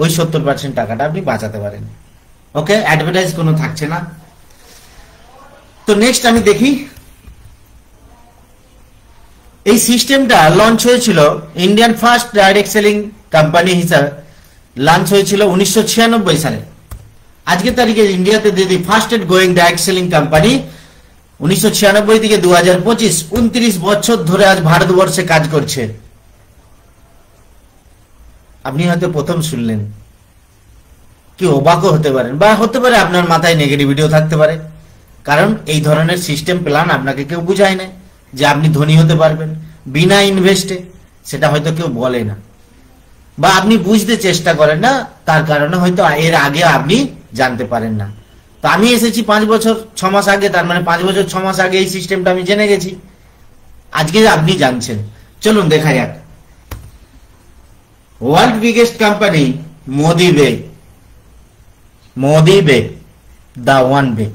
ওই 70% টাকাটা আপনি বাঁচাতে পারেন। ওকে, অ্যাডভার্টাইজ কোনো থাকছে না। তো নেক্সট আমি দেখি, এই সিস্টেমটা লঞ্চ হয়েছিল, Indian first direct selling company হিসাবে লঞ্চ হয়েছিল 1996 সালে। আজকের তারিখে ইন্ডিয়াতে the fastest going direct selling company 1996 থেকে 2025, 29 বছর ধরে আজ ভারতবর্ষে কাজ করছে। আপনি হয়তো প্রথম শুনলেন, কি অবাকও হতে পারেন, বা হতে পারে আপনার মাথায় নেগেটিভিটিও থাকতে পারে, কারণ এই ধরনের সিস্টেম প্ল্যান আপনাকে কেউ বুঝায় না যে আপনি ধনী হতে পারবেন বিনা ইনভেস্টে, সেটা হয়তো কেউ বলে না, বা আপনি বুঝতে চেষ্টা করেন না, তার কারণে হয়তো এর আগে আপনি জানতে পারেন না। তো আমি এসেছি 5 বছর 6 মাস আগে, তার মানে 5 বছর 6 মাস আগে এই সিস্টেমটা আমি জেনে গেছি, আজকে আপনি জানছেন। চলুন দেখা যাক। ওয়ার্ল্ড বিগেস্ট কোম্পানি মোদি বে দা ওয়ান বে,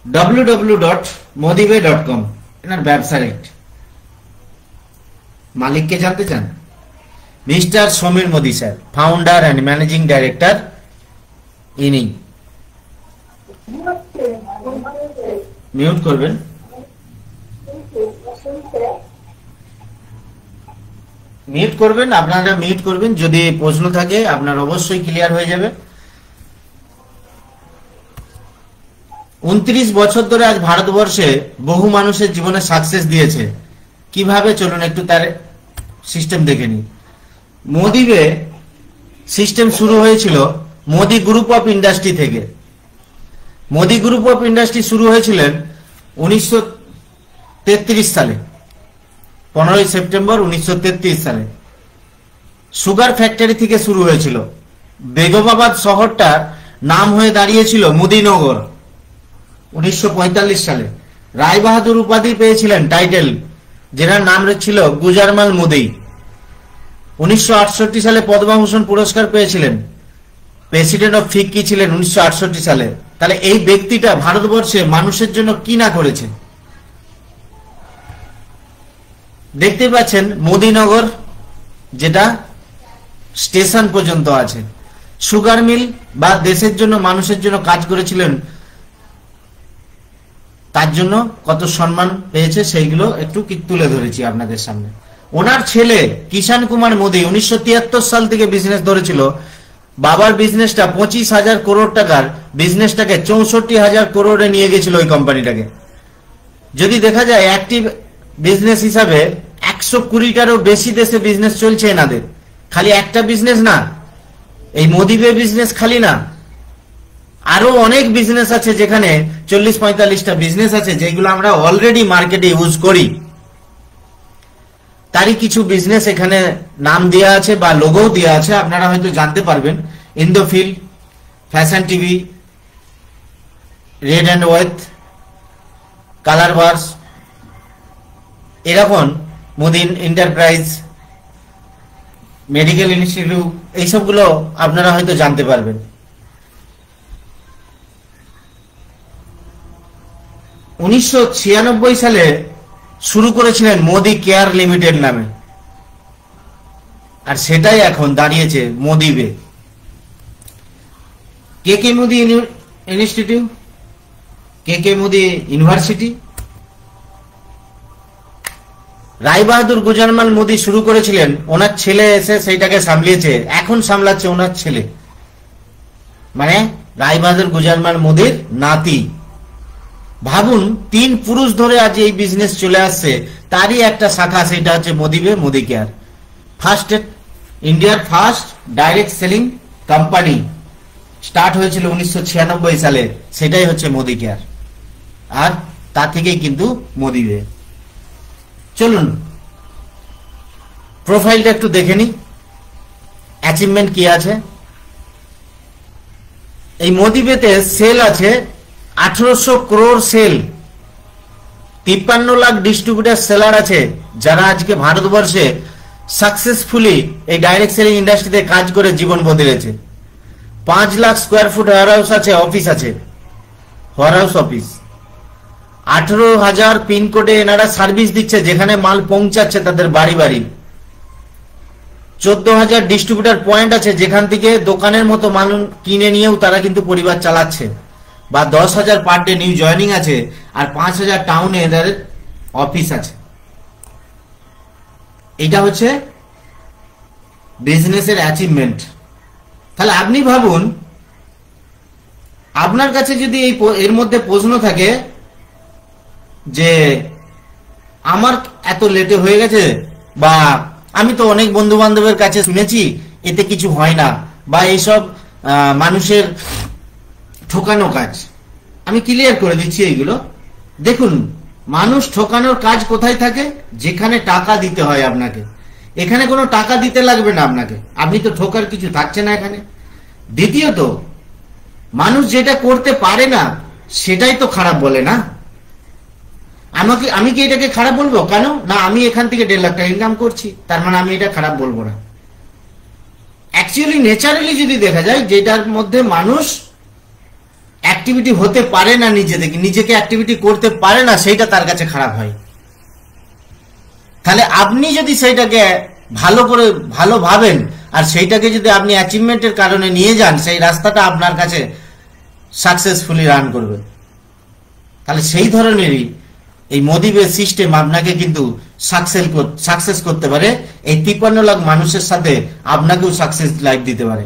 www.modibe.com এনার ওয়েবসাইট। মালিককে জানতে চান? Mister Samir Modi sir, founder and managing director ইনি। মিউট করবেন। মিউট করবেন, আপনারা মিউট করবেন, যদি প্রশ্ন থাকে আপনার অবশ্যই ক্লিয়ার হয়ে যাবে। 29 বছর ধরে আজ ভারতবর্ষে বহু মানুষের জীবনে সাকসেস দিয়েছে। কিভাবে? চলুন একটু তার সিস্টেম দেখে নিই। মোদিবে সিস্টেম শুরু হয়েছিল মোদি গ্রুপ অফ ইন্ডাস্ট্রি থেকে। মোদি গ্রুপ অফ ইন্ডাস্ট্রি শুরু হয়েছিলেন 1933 সালে, 15 সেপ্টেম্বর 1933 সালে। সুগার ফ্যাক্টরি থেকে শুরু হয়েছিল। বেগমাবাদ শহরটার নাম হয়ে দাঁড়িয়েছিল মোদিনগর 1945 সালে। রায় বাহাদুর উপাধি পেয়েছিলেন টাইটেল, যেটার নাম ছিল গুজারমাল মোদি। 1968 সালে পদ্মভূষণ পুরস্কার পেয়েছিলেন। প্রেসিডেন্ট অফ ফিক্কি ছিলেন 1968 সালে। তাহলে এই ব্যক্তিটা ভারতবর্ষে মানুষের জন্য কি না করেছে দেখতে পাচ্ছেন। মোদিনগর যেটা স্টেশন পর্যন্ত আছে, সুগার মিল বা দেশের জন্য মানুষের জন্য কাজ করেছিলেন, তার জন্য কত সম্মান পেয়েছে সেইগুলো একটু তুলে ধরেছি আপনাদের সামনে। ওনার ছেলে কিষান কুমার মোদি 1973 সাল থেকে বিজনেস ধরেছিল। বাবার বিজনেসটা 25,000 করোড় টাকার বিজনেসটাকে 64,000 করোড়ে নিয়ে গেছিল ওই কোম্পানিটাকে। যদি দেখা যায় অ্যাক্টিভ বিজনেস হিসাবে 120টারও বেশি দেশে বিজনেস চলছে এনাদের। খালি একটা বিজনেস না, এই মোদিবে বিজনেস খালি না, আরো অনেক বিজনেস আছে, যেখানে 40-45টা বিজনেস আছে যেগুলো আমরা অলরেডি মার্কেটে ইউজ করি। তারই কিছু বিজনেস এখানে নাম দেওয়া আছে বা লোগো দেওয়া আছে, আপনারা হয়তো জানতে পারবেন। Indofil, fashion TV, red and white, Colorbar, এরকম মোদি এন্টারপ্রাইজ, মেডিকেল ইনস্টিটিউট, এইসবগুলো আপনারা হয়তো জানতে পারবেন। 1996 সালে শুরু করেছিলেন মোদি কেয়ার লিমিটেড নামে, আর সেটাই এখন দাঁড়িয়েছে মোদিবে। কে মোদি ইনস্টিটিউট, কে মোদি ইউনিভার্সিটি। রায় বাহাদুর গুজারমাল মোদি শুরু করেছিলেন, ওনার ছেলে এসে সেইটাকে সামলিয়েছে, এখন সামলাচ্ছে ওনার ছেলে, মানে রায় বাহাদুর গুজারমাল মোদির নাতি। ভাবুন, 3 পুরুষ ধরে আজ এই বিজনেস চলে আসছে, তারই একটা শাখা, সেটা হচ্ছে মোদিবে, মোদি কেয়ার। ফার্স্ট ইন্ডিয়ার first direct selling company start হয়েছিল 1996 সালে, সেটাই হচ্ছে মোদি কেয়ার, আর তা থেকেই কিন্তু মোদিবে। চলুন প্রোফাইলটা একটু দেখে নি, অ্যাচিভমেন্ট কি আছে। এই মোদিবেতে সেল আছে 1800 crore sale, 53 lakh distributor seller আছে, যারা আজকে ভারতবর্ষে সাকসেসফুলি এই ডাইরেক্ট সেলিং ইন্ডাস্ট্রিতে কাজ করে জীবন বদলেছে। 5 লাখ স্কোয়ার ফুট ওয়ারহাউস আছে, অফিস আছে, ওয়ারহাউস অফিস। 18,000 পিনকোডে এনারা সার্ভিস দিচ্ছে, যেখানে মাল পৌঁছাচ্ছে তাদের বাড়ি বাড়ি। 14,000 ডিস্ট্রিবিউটার পয়েন্ট আছে, যেখান থেকে দোকানের মতো মাল কিনে নিয়েও তারা কিন্তু পরিবার চালাচ্ছে। বা 10,000 পার ডে নিউ জয়নিং আছে, আর 5,000 টাউনে এদের অফিস আছে। এটা হচ্ছে বিজনেসের অ্যাচিভমেন্ট। তাহলে আপনি ভাবুন, আপনার কাছে যদি এর মধ্যে প্রশ্ন থাকে যে আমার এত লেটে হয়ে গেছে, বা আমি তো অনেক বন্ধু বান্ধবের কাছে শুনেছি এতে কিছু হয় না, বা এইসব মানুষের ঠকানো কাজ। আমি ক্লিয়ার করে দিচ্ছি এইগুলো। দেখুন, মানুষ ঠকানোর কাজ কোথায় থাকে? যেখানে টাকা দিতে হয় আপনাকে। এখানে কোনো টাকা দিতে লাগবে না আপনাকে, আপনি তো ঠকার কিছু থাকছে না এখানে। দ্বিতীয়ত, মানুষ যেটা করতে পারে না সেটাই তো খারাপ বলে না। আমি কি এটাকে খারাপ বলবো? কেন না, আমি এখান থেকে 1.5 লাখ টাকা ইনকাম করছি, তার মানে আমি এটা খারাপ বলবো না। অ্যাকচুয়ালি ন্যাচারালি যদি দেখা যায় যেটার মধ্যে মানুষ অ্যাক্টিভিটি হতে পারে না, নিজেকে অ্যাক্টিভিটি করতে পারে না, সেইটা তার কাছে খারাপ হয়। তাহলে আপনি যদি সেইটাকে ভালো করে ভালো ভাবেন আর সেইটাকে যদি আপনি অ্যাচিভমেন্টের কারণে নিয়ে যান, সেই রাস্তাটা আপনার কাছে সাকসেসফুলি রান করবে। তাহলে সেই ধরনেরই এই মোদি বেস সিস্টেম আপনাকে কিন্তু সাকসেস করতে পারে। এই 53 লাখ মানুষের সাথে আপনাকেও সাকসেস লাইফ দিতে পারে।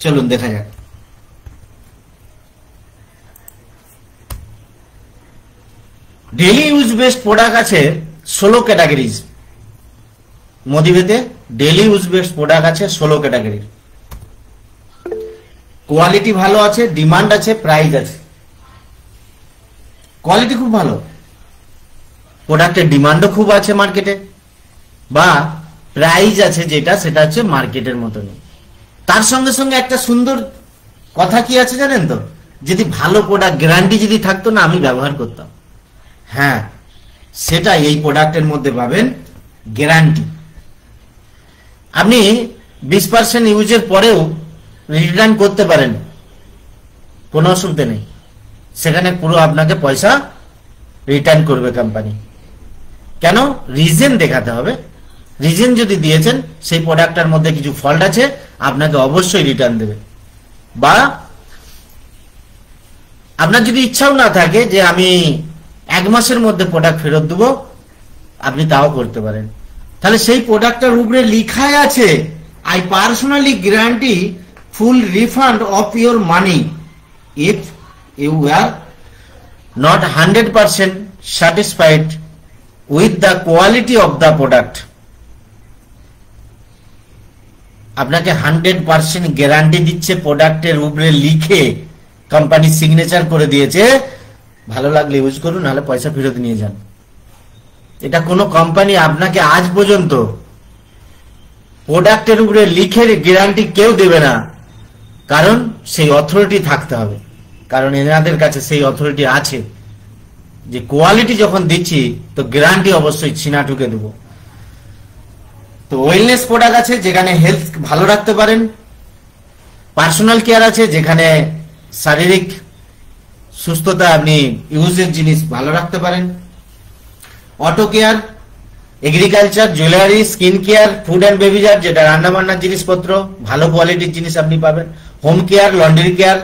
চলুন দেখা যাক। ডেইলি ইউজ বেসড প্রোডাক্ট আছে 16 ক্যাটাগরিজ। মোদিবেতে ডেইলি ইউজ বেসড প্রোডাক্ট আছে 16 ক্যাটাগরির। কোয়ালিটি ভালো আছে, ডিমান্ড আছে, প্রাইস আছে। কোয়ালিটি খুব ভালো, প্রোডাক্টের ডিমান্ডও খুব আছে মার্কেটে, বা প্রাইস আছে যেটা, সেটা হচ্ছে মার্কেটের মতনই। তার সঙ্গে সঙ্গে একটা সুন্দর কথা কি আছে জানেন তো? যদি ভালো প্রোডাক্ট গ্যারান্টি যদি থাকতো না, আমি ব্যবহার করতাম। হ্যাঁ, সেটা এই প্রোডাক্টের মধ্যে পাবেন, গ্যারান্টি। আপনি 20% ইউজের পরেও রিটার্ন করতে পারেন, কোনো অসুবিধা নেই। সেখানে পুরো আপনাকে পয়সা রিটার্ন করবে কোম্পানি। কেন? রিজন দেখাতে হবে। রিজন যদি দিয়েছেন সেই প্রোডাক্টটার মধ্যে কিছু ফল্ট আছে, আপনাকে অবশ্যই রিটার্ন দেবে। বা আপনার যদি ইচ্ছাও না থাকে যে আমি 1 মাসের মধ্যে প্রোডাক্ট ফেরত দেবো, আপনি তাও করতে পারেন। তাহলে সেই প্রোডাক্টটার উপরে লিখাই আছে, I personally guarantee full refund of your money if you are not 100% satisfied with the quality of the product। আপনাকে 100% গ্যারান্টি দিচ্ছে, প্রোডাক্টের উপরে লিখে কোম্পানি সিগনেচার করে দিয়েছে, ভালো লাগলে ইউজ করুন, নাহলে পয়সা ফেরত নিয়ে যান। এটা কোনো কোম্পানি আপনাকে আজ পর্যন্ত প্রোডাক্টের উপরে লিখে গ্যারান্টি কেউ দেবে না, কারণ সেই অথরিটি থাকতে হবে। কারণ এনাদের কাছে সেই অথরিটি আছে যে কোয়ালিটি যখন দিচ্ছি তো গ্যারান্টি অবশ্যই ছিনা ঠুকে দেবো। তো ওয়েলনেস প্রোডাক্ট আছে যেখানে হেলথ ভালো রাখতে পারেন, পার্সোনাল কেয়ার আছে যেখানে শারীরিক সুস্থতা, আপনি ইউজের জিনিস ভালো রাখতে পারেন, auto care, agriculture, jewellery, skin care, food and বেভিজার যেটা রান্না বান্নার জিনিসপত্র, ভালো কোয়ালিটির জিনিস আপনি পাবেন, home care, laundry care,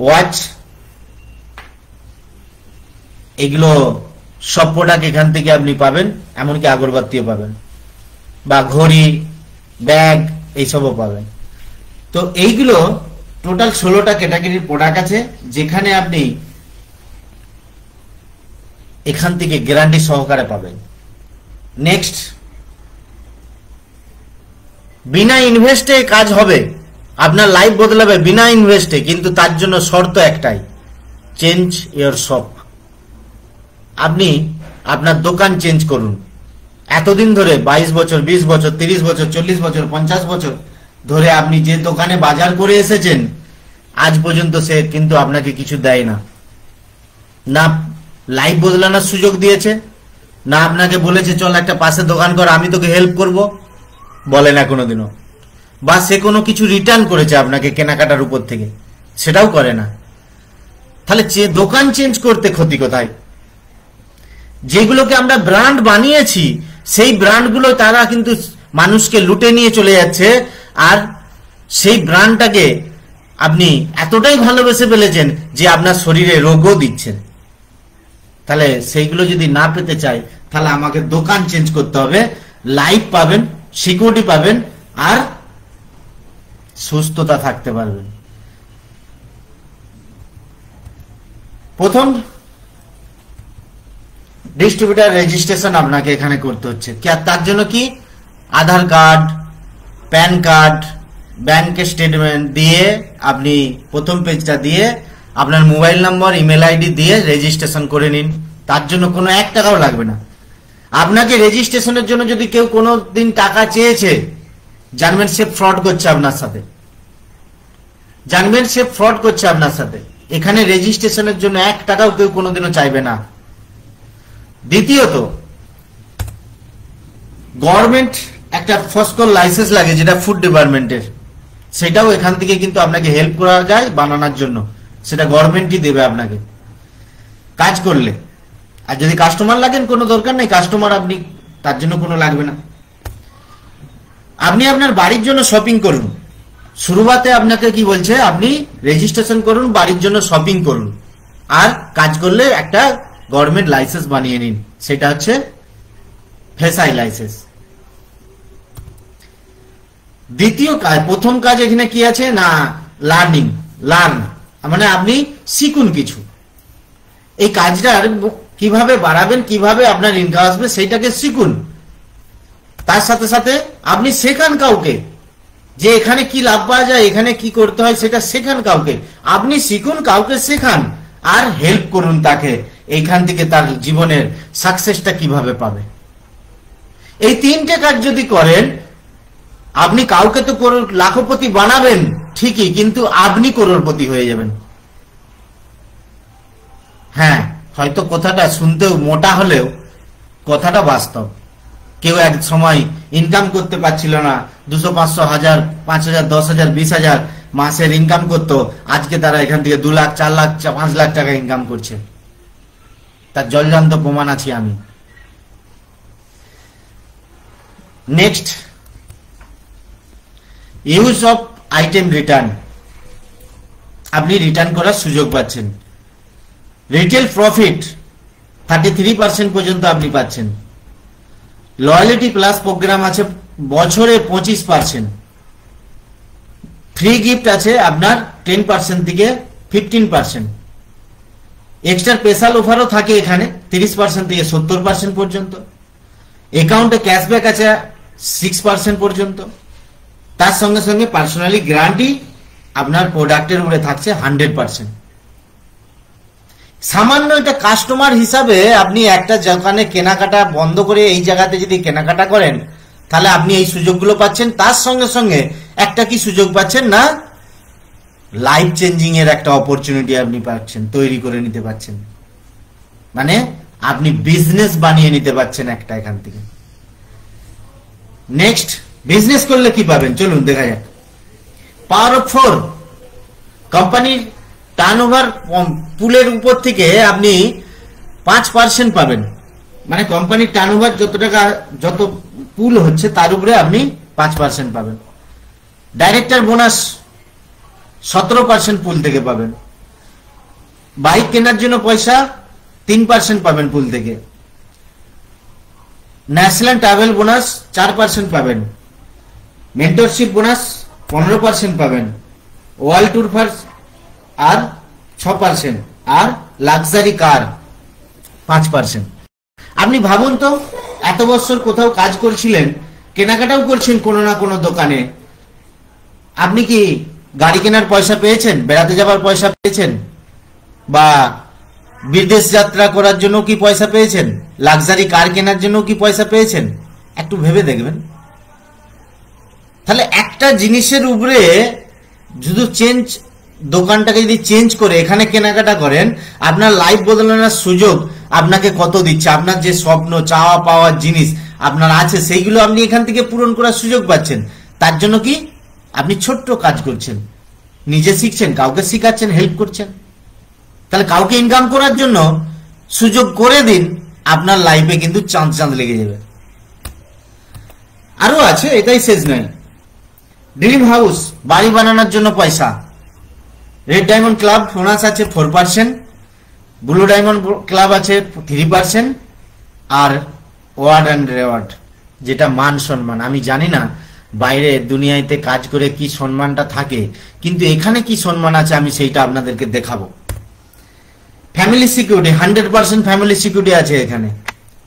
watch, এগুলো সব প্রোডাক্ট এখান থেকে আপনি পাবেন। এমনকি আগরবাতিও পাবেন, বা ঘড়ি, ব্যাগ, এইসবও পাবেন। তো এইগুলো টোটাল 16টা ক্যাটাগরির প্রোডাক্ট আছে, যেখানে আপনি এখান থেকে গ্যারান্টি সহকারে পাবেন। নেক্সট, বিনা ইনভেস্টে কাজ হবে, আপনার লাইফ বদলাবে বিনা ইনভেস্টে, কিন্তু তার জন্য শর্ত একটাই, চেঞ্জ ইওর শপ। আপনি আপনার দোকান চেঞ্জ করুন। এতদিন ধরে 22 বছর, 20 বছর, 30 বছর, 40 বছর, 50 বছর ধরে আপনি যে দোকানে বাজার করে এসেছেন, আজ পর্যন্ত সে কিন্তু আপনাকে কিছু দেয় না, না লাইফ বদলানোর সুযোগ দিয়েছে, না আপনাকে বলেছে চল একটা পাশে দোকান কর, আমি তোকে হেল্প করব, বলে না কোনোদিনও। বা সে কোনো কিছু রিটার্ন করেছে আপনাকে কেনাকাটার উপর থেকে, সেটাও করে না। তাহলে দোকান চেঞ্জ করতে ক্ষতি কোথায়? যেগুলোকে আমরা ব্র্যান্ড বানিয়েছি, সেই ব্র্যান্ডগুলো তারা কিন্তু মানুষকে লুটে নিয়ে চলে যাচ্ছে, আর সেই ব্র্যান্ডটাকে আপনি এতটাই ভালোবেসে ফেলেছেন যে আপনার শরীরে রোগও দিচ্ছেন। তাহলে সেইগুলো যদি না পেতে চাই, তাহলে আমাকে দোকান চেঞ্জ করতে হবে। লাইফ পাবেন, সিকিউরিটি পাবেন, আর সুস্থতা থাকতে পারবেন। প্রথম ডিস্ট্রিবিউটার রেজিস্ট্রেশন আপনাকে এখানে করতে হচ্ছে। তার জন্য কি আধার কার্ড, প্যান কার্ড, ব্যাংকের স্টেটমেন্ট দিয়ে আপনি প্রথম পেজটা দিয়ে আপনার মোবাইল নম্বর, ইমেল আইডি দিয়ে রেজিস্ট্রেশন করে নিন। তার জন্য কোনো 1 টাকাও লাগবে না। আপনাকে রেজিস্ট্রেশনের জন্য যদি কেউ কোনো দিন টাকা চেয়েছে, জানবেন সে ফ্রড করছে আপনার সাথে, জানবেন সে ফ্রড করছে আপনার সাথে। এখানে রেজিস্ট্রেশনের জন্য 1 টাকাও কেউ কোনোদিনও চাইবে না। দ্বিতীয়ত, গভর্নমেন্ট একটা ফসকল লাইসেন্স লাগে যেটা ফুড ডিপার্টমেন্টের, সেটাও এখান থেকে কিন্তু আপনাকে হেল্প করা যায় বানানোর জন্য, সেটা গভর্নমেন্টই দেবে আপনাকে কাজ করলে। আর যদি কাস্টমার লাগেন কোনো দরকার নেই, কাস্টমার আপনি তার জন্য কোনো লাগবে না। আপনি আপনার বাড়ির জন্য শপিং করুন। শুরুতে আপনাকে কি বলছে, আপনি রেজিস্ট্রেশন করুন, বাড়ির জন্য শপিং করুন, আর কাজ করলে একটা গভর্নমেন্ট লাইসেন্স বানিয়ে নিন, সেটা হচ্ছে ফেসাই লাইসেন্স। দ্বিতীয় কাজ, প্রথম কাজ এখানে কি আছে না, লার্ন, মানে আপনি শিখুন কিছু। এই কাজটার কিভাবে বাড়াবেন, কিভাবে আপনার ইনকাম আসবে সেইটাকে শিখুন। তার সাথে সাথে আপনি শেখান কাউকে যে এখানে কি লাভ পাওয়া যায়, এখানে কি করতে হয়, সেটা শেখান কাউকে। আপনি শিখুন, কাউকে শেখান, আর হেল্প করুন তাকে এইখান থেকে তার জীবনের সাকসেসটা কিভাবে পাবে। এই 3টে কাজ যদি করেন, আপনি কাউকে তো লাখপতি বানাবেন ঠিকই, কিন্তু আপনি করোড়পতি হয়ে যাবেন। হ্যাঁ, হয়তো কথাটা শুনতেও মোটা হলেও কথাটা বাস্তব। কেউ এক সময় ইনকাম করতে পারছিল না, 200, 500, 1000, 5000, 10,000, 20,000 মাসের ইনকাম করতো, আজকে তারা এখান থেকে 2 লাখ, 4 লাখ, 5 লাখ টাকা ইনকাম করছে। তার জলজান্ত প্রমাণ আছি আমি। Next, use of item return. আপনি রিটার্ন করার সুযোগ পাচ্ছেন। রিটেল প্রফিট 33% পর্যন্ত আপনি পাচ্ছেন। লয়ালিটি প্লাস প্রোগ্রাম আছে বছরে 25%। ফ্রি গিফট আছে আপনার 10% থেকে 15%। এক্সট্রা স্পেশাল অফারও থাকে এখানে 30% থেকে 70% পর্যন্ত। অ্যাকাউন্টে ক্যাশব্যাক আছে 6% পর্যন্ত। তার সঙ্গে সঙ্গে পার্সোনালি গ্যারান্টি আপনার প্রোডাক্টের উপরে থাকছে 100%। সামান্য একটা কাস্টমার হিসাবে আপনি একটা দোকানে কেনাকাটা বন্ধ করে এই জায়গাতে যদি কেনাকাটা করেন, তাহলে আপনি এই সুযোগগুলো পাচ্ছেন। তার সঙ্গে সঙ্গে একটা কি সুযোগ পাচ্ছেন না, লাইফ চেঞ্জিং এর একটা অপরচুনিটি আপনি পাচ্ছেন, তৈরি করে নিতে পারছেন। মানে আপনি বিজনেস বানিয়ে নিতে পারছেন একটা এখান থেকে। নেক্সট, বিজনেস করলে কি পাবেন চলুন দেখা যাক। পাওয়ার অফ 4, কোম্পানির টার্নওভার পুলের উপর থেকে আপনি 5% পাবেন। মানে কোম্পানির টার্নওভার যত টাকা, যত পুল হচ্ছে তার উপরে আপনি 5% পাবেন। ডাইরেক্টর বোনাস 17% পুল থেকে পাবেন। বাইক কেনার জন্য পয়সা 3% পাবেন পুল থেকে। ন্যাশনাল ট্রাভেল বোনাস 4% পাবেন। মেন্টরশিপ বোনাস 15% পাবেন। ওয়ার্ল্ড ট্যুর ফার্স্ট আর 6%, আর লাক্সারি কার 5%। আপনি ভাবুন তো, এত বছর কোথাও কাজ করছিলেন, কেনাকাটাও করছেন কোনো না কোনো দোকানে, আপনি কি গাড়ি কেনার পয়সা পেয়েছেন, বেড়াতে যাবার পয়সা পেয়েছেন, বা বিদেশ যাত্রা করার জন্য কি পয়সা পেয়েছেন, লাক্সারি কার কেনার জন্য কি পয়সা পেয়েছেন? একটু ভেবে দেখবেন। তাহলে একটা জিনিসের উপরে শুধু দোকানটাকে যদি চেঞ্জ করে এখানে কেনাকাটা করেন, আপনার লাইফ বদলানোর সুযোগ আপনাকে কত দিচ্ছে। আপনার যে স্বপ্ন, চাওয়া পাওয়ার জিনিস আপনার আছে, সেইগুলো আপনি এখান থেকে পূরণ করার সুযোগ পাচ্ছেন। তার জন্য কি আপনি ছোট্ট কাজ করছেন, নিজে শিখছেন, কাউকে শিখাচ্ছেন, হেল্প করছেন। তাহলে কাউকে ইনকাম করার জন্য সুযোগ করে দিন, আপনার লাইফে কিন্তু চাঁদ চাঁদ লেগে যাবে। আরো আছে, এটাই শেষ নয়। ড্রিম হাউস, বাড়ি বানানোর জন্য পয়সা। রেড ডায়মন্ড ক্লাব বোনাস আছে 4%, ব্লু ডায়মন্ড ক্লাব আছে 3%, আর ওয়ার্ড অ্যান্ড রেওয়ার্ড, যেটা মান সম্মান। আমি জানি না বাইরে দুনিয়াতে কাজ করে কি সম্মানটা থাকে, কিন্তু এখানে কি সম্মান আছে আমি সেইটা আপনাদেরকে দেখাবো। ফ্যামিলি সিকিউরিটি 100% ফ্যামিলি সিকিউরিটি আছে এখানে।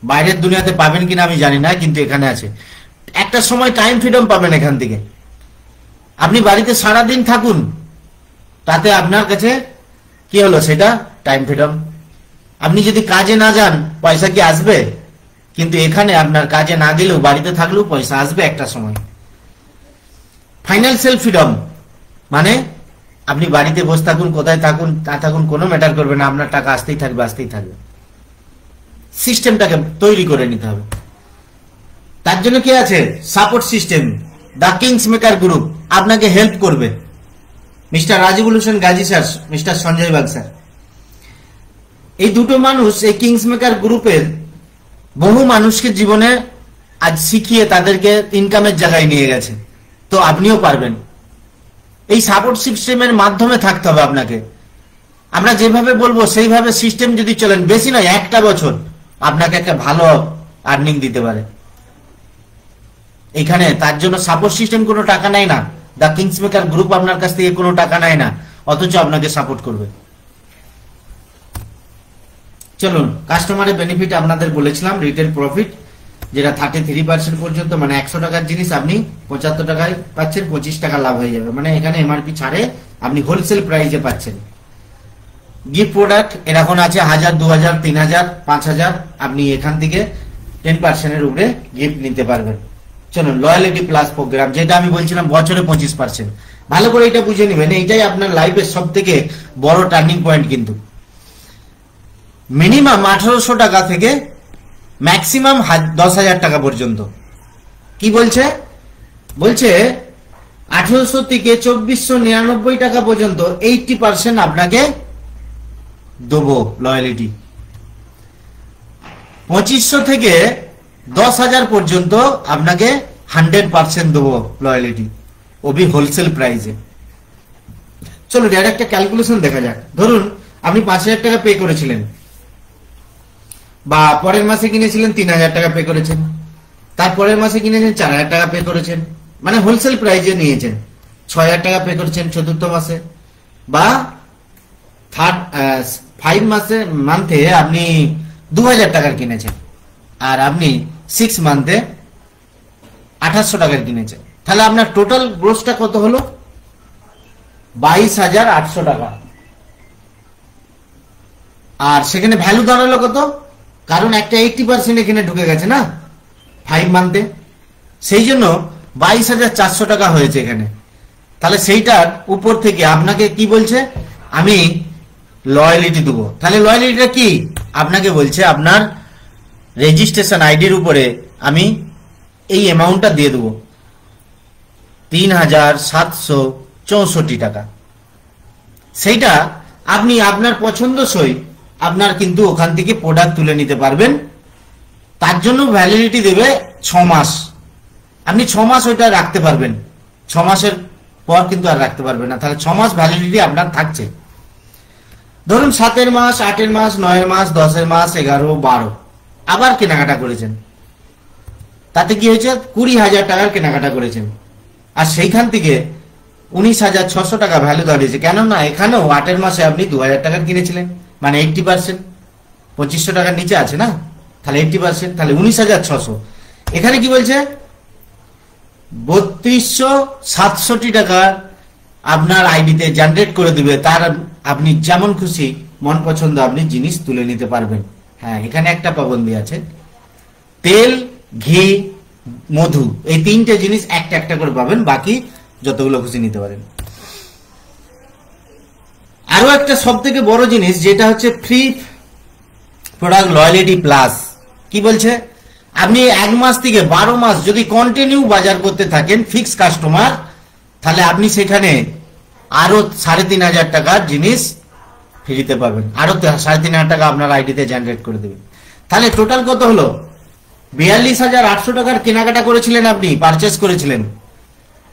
বাইরের দুনিয়াতে পাবেন কিনা আমি জানি না, কিন্তু এখানে আছে। একটা সময় টাইম ফ্রিডম পাবেন এখান থেকে। আপনি বাড়িতে সারাদিন থাকুন, তাতে আপনার কাছে কি হলো, সেটা টাইম ফ্রিডম। আপনি যদি কাজে না যান পয়সা কি আসবে? কিন্তু এখানে আপনার কাজে না গেলেও বাড়িতে থাকলেও পয়সা আসবে একটা সময়। ফাইন্যান্সিয়াল ফ্রিডম মানে আপনি বাড়িতে বসে থাকুন, কোথায় থাকুন না থাকুন কোনো ম্যাটার করবে না, আপনার টাকা আসতেই থাকবে আসতেই থাকবে। সিস্টেমটাকে তৈরি করে নিতে হবে। তার জন্য কি আছে? Support system. The kings maker group আপনাকে হেল্প করবে। Mister Rajibul Hossain Gazi sir, mister Sanjay Bag sir, এই দুটো মানুষ এই কিংস মেকার গ্রুপের বহু মানুষকে জীবনে আজ শিখিয়ে তাদেরকে ইনকামের জায়গায় নিয়ে গেছে। তো আপনিও পারবেন। এই সাপোর্ট সিস্টেমের মাধ্যমে থাকতে হবে আপনাকে। আমরা যেভাবে বলবো সেইভাবে সিস্টেম যদি চলেন, বেশি নয়, একটা বছর আপনাকে একটা ভালো আর্নিং দিতে পারে এখানে। তার জন্য সাপোর্ট সিস্টেম কোনো টাকা নেয় না। দ্য কিংস মেকার গ্রুপ আপনার কাছ থেকে কোনো টাকা নেয় না, অথচ আপনাকে সাপোর্ট করবে। চলুন, কাস্টমারের বেনিফিট আপনাদের বলেছিলাম, রিটেল প্রফিট যেটা 33% পর্যন্ত, মানে 100 টাকার জিনিস আপনি 75 টাকায় পাচ্ছেন, 25 টাকা লাভ হয়ে যাবে। মানে এখানে এমআরপি ছাড়ে আপনি হোলসেল প্রাইসে পাচ্ছেন। গিফট প্রোডাক্ট এরকম আছে 1000, 2000, 3000, 5000, আপনি এখান থেকে 10% এর উপরে গিফট নিতে পারবেন। চলুন, লয়ালিটি প্লাস প্রোগ্রাম, যেটা আমি বলছিলাম বছরে 25%। ভালো করে এটা বুঝে নেবেন, এইটাই আপনার লাইফের সব থেকে বড় টার্নিং পয়েন্ট। কিন্তু মিনিমাম 1800 টাকা থেকে ম্যাক্সিমাম 10,000 টাকা পর্যন্ত। কি বলছে? বলছে 1800 থেকে 2499 টাকা পর্যন্ত 80% আপনাকে দেবো লয়ালিটি। 2500 থেকে 10,000 পর্যন্ত আপনাকে 100% দেবো লয়ালিটি, ওবি হোলসেল প্রাইসে। চলো একটা ক্যালকুলেশন দেখা যাক। ধরুন আপনি 5,000 টাকা পে করেছিলেন, বা পরের মাসে কিনেছিলেন 3,000 টাকা পে করেছেন, তারপরের মাসে কিনেছেন 4,000 টাকা পে করেছেন, মানে হোলসেল প্রাইসে নিয়েছেন। 6,000 টাকা পে করেছেন চতুর্থ মাসে, বা 5 মান্থে আপনি 2,000 টাকার কিনেছেন, আর আপনি 6 মান্থে 2800 টাকার কিনেছেন। তাহলে আপনার টোটাল গ্রোসটা কত হলো? 22,800 টাকা। আর সেখানে ভ্যালু দাঁড়ালো কত? কারণ একটা 80% এখানে ঢুকে গেছে না 5 মান্থে, সেই জন্য 22,400 টাকা হয়েছে এখানে। তাহলে সেইটার উপর থেকে আপনাকে কি বলছে? আমি লয়ালিটি দেবো। তাহলে লয়ালিটিটা কি? আপনাকে বলছে আপনার রেজিস্ট্রেশন আইডির উপরে আমি এই অ্যামাউন্টটা দিয়ে দেবো, 3,764 টাকা। সেইটা আপনি আপনার পছন্দসই আপনার কিন্তু ওখান থেকে প্রোডাক্ট তুলে নিতে পারবেন। তার জন্য ভ্যালিডিটি দেবে 6 মাস। আপনি 6 মাস ওইটা রাখতে পারবেন, 6 মাসের পর কিন্তু আর রাখতে পারবেন না। তাহলে 6 মাস ভ্যালিডিটি আপনার থাকছে। ধরুন 7 মাস, 8 মাস, 9 মাস, 10 মাস, 11, 12 আবার কেনাকাটা করেছেন, তাতে কি হয়েছে? 20,000 টাকার কেনাকাটা করেছেন, আর সেইখান থেকে 19,600 টাকা ভ্যালু দাঁড়িয়েছে। কেননা এখানেও 8 মাসে আপনি 2,000 টাকার কিনেছিলেন, মানে 80%, 2500 টাকার নিচে আছে না, তাহলে 80%, তাহলে 19,600। এখানে কি বলছে? 3267 টাকা আপনার আইডিতে জেনারেট করে দিবে। তার আপনি যেমন খুশি মন পছন্দ আপনি জিনিস তুলে নিতে পারবেন। হ্যাঁ, এখানে একটা পাবন্দি আছে, তেল, ঘি, মধু, এই 3টে জিনিস একটা একটা করে পাবেন, বাকি যতগুলো খুশি নিতে পারেন। আরো একটা সব থেকে বড় জিনিস যেটা হচ্ছে ফ্রি প্রোডাক্ট লয়ালিটি প্লাস। কি বলছে? আপনি 1 মাস থেকে 12 মাস যদি কন্টিনিউ বাজার করতে থাকেন ফিক্স কাস্টমার, তাহলে আপনি সেখানে আরো 3,500 টাকার জিনিস ফ্রিতে পাবেন, আরো 3,500 টাকা আপনার আইডিতে জেনারেট করে দেবেন। তাহলে টোটাল কত হলো? 42,800 টাকার কেনাকাটা করেছিলেন, আপনি পারচেস করেছিলেন,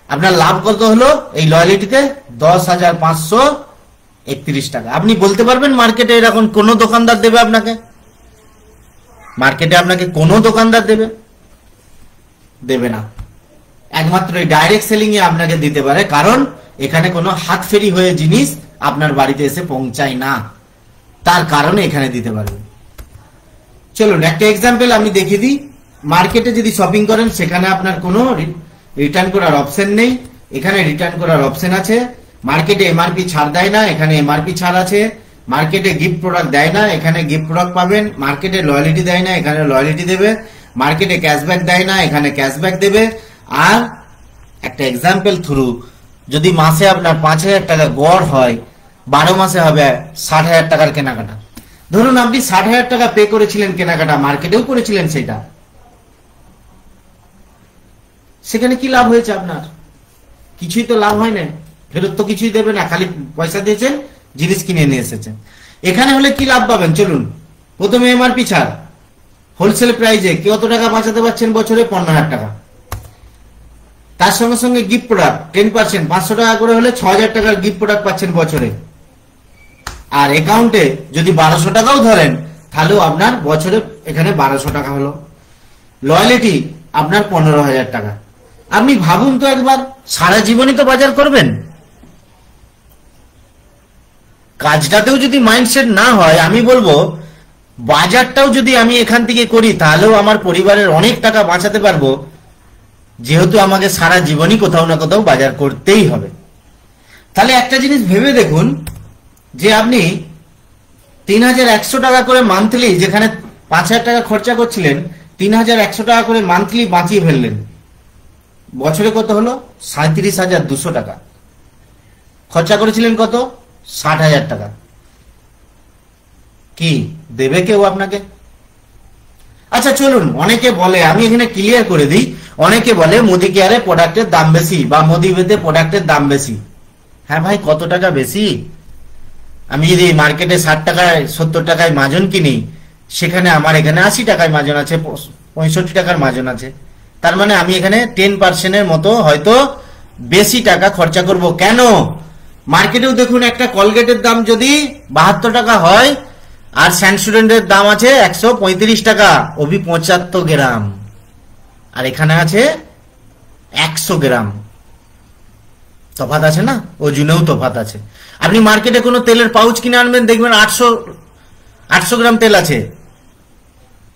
আপনার লাভ কত হলো এই লয়ালিটিতে? 10,531 টাকা। আপনি বলতে পারবেন মার্কেটে এরকম কোন দোকানদার দেবে আপনাকে? মার্কেটে আপনাকে কোন দোকানদার দেবে না। একমাত্র এই ডাইরেক্ট সেলিং এ আপনাকে দিতে পারে, কারণ এখানে কোনো হাত ফেরি হয়ে জিনিস আপনার বাড়িতে এসে পৌঁছায় না। তার কারণে এখানে দিতে পারবেন। চলুন একটা এক্সাম্পল আমি দেখিয়ে দিই। মার্কেটে যদি শপিং করেন সেখানে আপনার কোনো রিটার্ন করার অপশন নেই, এখানে রিটার্ন করার অপশন আছে। মার্কেটে এমআরপি ছাড় দেয় না, এখানে এমআরপি ছাড় আছে। মার্কেটে গিফট প্রোডাক্ট দেয় না, এখানে গিফট প্রোডাক্ট পাবেন। মার্কেটে লয়ালিটি দেয় না, এখানে লয়ালিটি দেবে। মার্কেটে ক্যাশব্যাক দেয় না, এখানে ক্যাশব্যাক দেবে। আর একটা এক্সাম্পল থ্রু, যদি মাসে আপনার 5,000 টাকা গড় হয়, 12 মাসে হবে 60,000 টাকার কেনাকাটা। ধরুন আপনি 60,000 টাকা পে করেছিলেন কেনাকাটা, মার্কেটেও করেছিলেন সেটা, সেখানে কি লাভ হয়েছে আপনার? কিছুই তো লাভ হয় না, ফেরত তো কিছুই দেবে না, খালি পয়সা দিয়েছেন, জিনিস কিনে নিয়ে এসেছেন। এখানে হলে কি লাভ পাবেন? চলুন প্রথমে এমআরপি ছাড়, হোলসেল প্রাইজে কত টাকা বাঁচাতে পারছেন? বছরে 15,000 টাকা। তার সঙ্গে সঙ্গে গিফট প্রোডাক্ট 10%, 500 টাকা করে হলে 6,000 টাকার গিফট প্রোডাক্ট পাচ্ছেন বছরে। আর অ্যাকাউন্টে যদি 1200 টাকাও ধরেন, তাহলেও আপনার বছরে এখানে 1200 টাকা হলো। লয়ালিটি আপনার 15,000 টাকা। আপনি ভাবুন তো একবার, সারা জীবনই তো বাজার করবেন। কাজটাতেও যদি মাইন্ডসেট না হয়, আমি বলবো বাজারটাও যদি আমি এখান থেকে করি, তাহলেও আমার পরিবারের অনেক টাকা বাঁচাতে পারবো, যেহেতু আমাকে সারা জীবনই কোথাও না কোথাও বাজার করতেই হবে। তাহলে একটা জিনিস ভেবে দেখুন, যে আপনি 3,100 টাকা করে মান্থলি, যেখানে 5,000 টাকা খরচা করছিলেন, 3,100 টাকা করে মান্থলি বাঁচিয়ে ফেললেন। বছরে কত হলো? 37,200 টাকা। খরচা করেছিলেন কত? 60,000 টাকা। কি দেবে কেউ আপনাকে? আচ্ছা চলুন, অনেকে বলে, আমি এখানে ক্লিয়ার করে দিই, অনেকে বলে মোদি কেয়ারে প্রোডাক্টের দাম বেশি বা মোদি বেতে প্রোডাক্টের দাম বেশি। হ্যাঁ ভাই, কত টাকা বেশি? আমি যদি মার্কেটে 60 টাকায় 70 টাকায় মাজন কিনি, সেখানে আমার এখানে 80 টাকায় মাজন আছে, 65 টাকার মাজন আছে। তার মানে আমি এখানে 10% মতো হয়তো বেশি টাকা খরচা করব। কেন? মার্কেটেও দেখুন, একটা কলগেটের দাম যদি 72 টাকা হয়, আর স্যানসুডেন্টের দাম আছে 135 টাকা, ওবি 75 গ্রাম, আর এখানে আছে 100 গ্রাম। তফাৎ আছে না? ওজনেও তফাৎ আছে। আপনি মার্কেটে কোনো তেলের পাউচ কিনে আনবেন, দেখবেন 800 গ্রাম তেল আছে,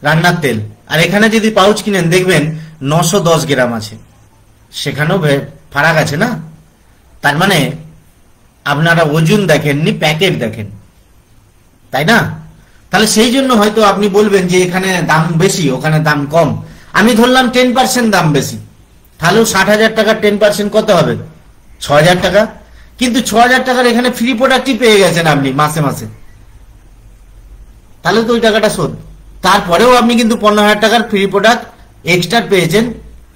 রান্নার তেল। আর এখানে যদি পাউচ কিনেন, দেখবেন 910 গ্রাম আছে। সেখানেও ফারাক আছে না? তার মানে আপনারা ওজন দেখেননি, প্যাকেট দেখেন, তাই না? তাহলে সেই জন্য হয়তো আপনি বলবেন যে এখানে দাম বেশি, ওখানে দাম কম। আমি ধরলাম 10% দাম বেশি, তাহলেও 60,000 টাকার 10% কত হবে? 6,000 টাকা। কিন্তু 6,000 টাকার এখানে ফ্রি প্রোডাক্টই পেয়ে গেছেন আপনি মাসে মাসে, তাহলে তো ওই টাকাটা শোধ। তারপরেও আপনি কিন্তু 15,000 টাকার ফ্রি প্রোডাক্ট এক্সট্রা পেয়েছেন,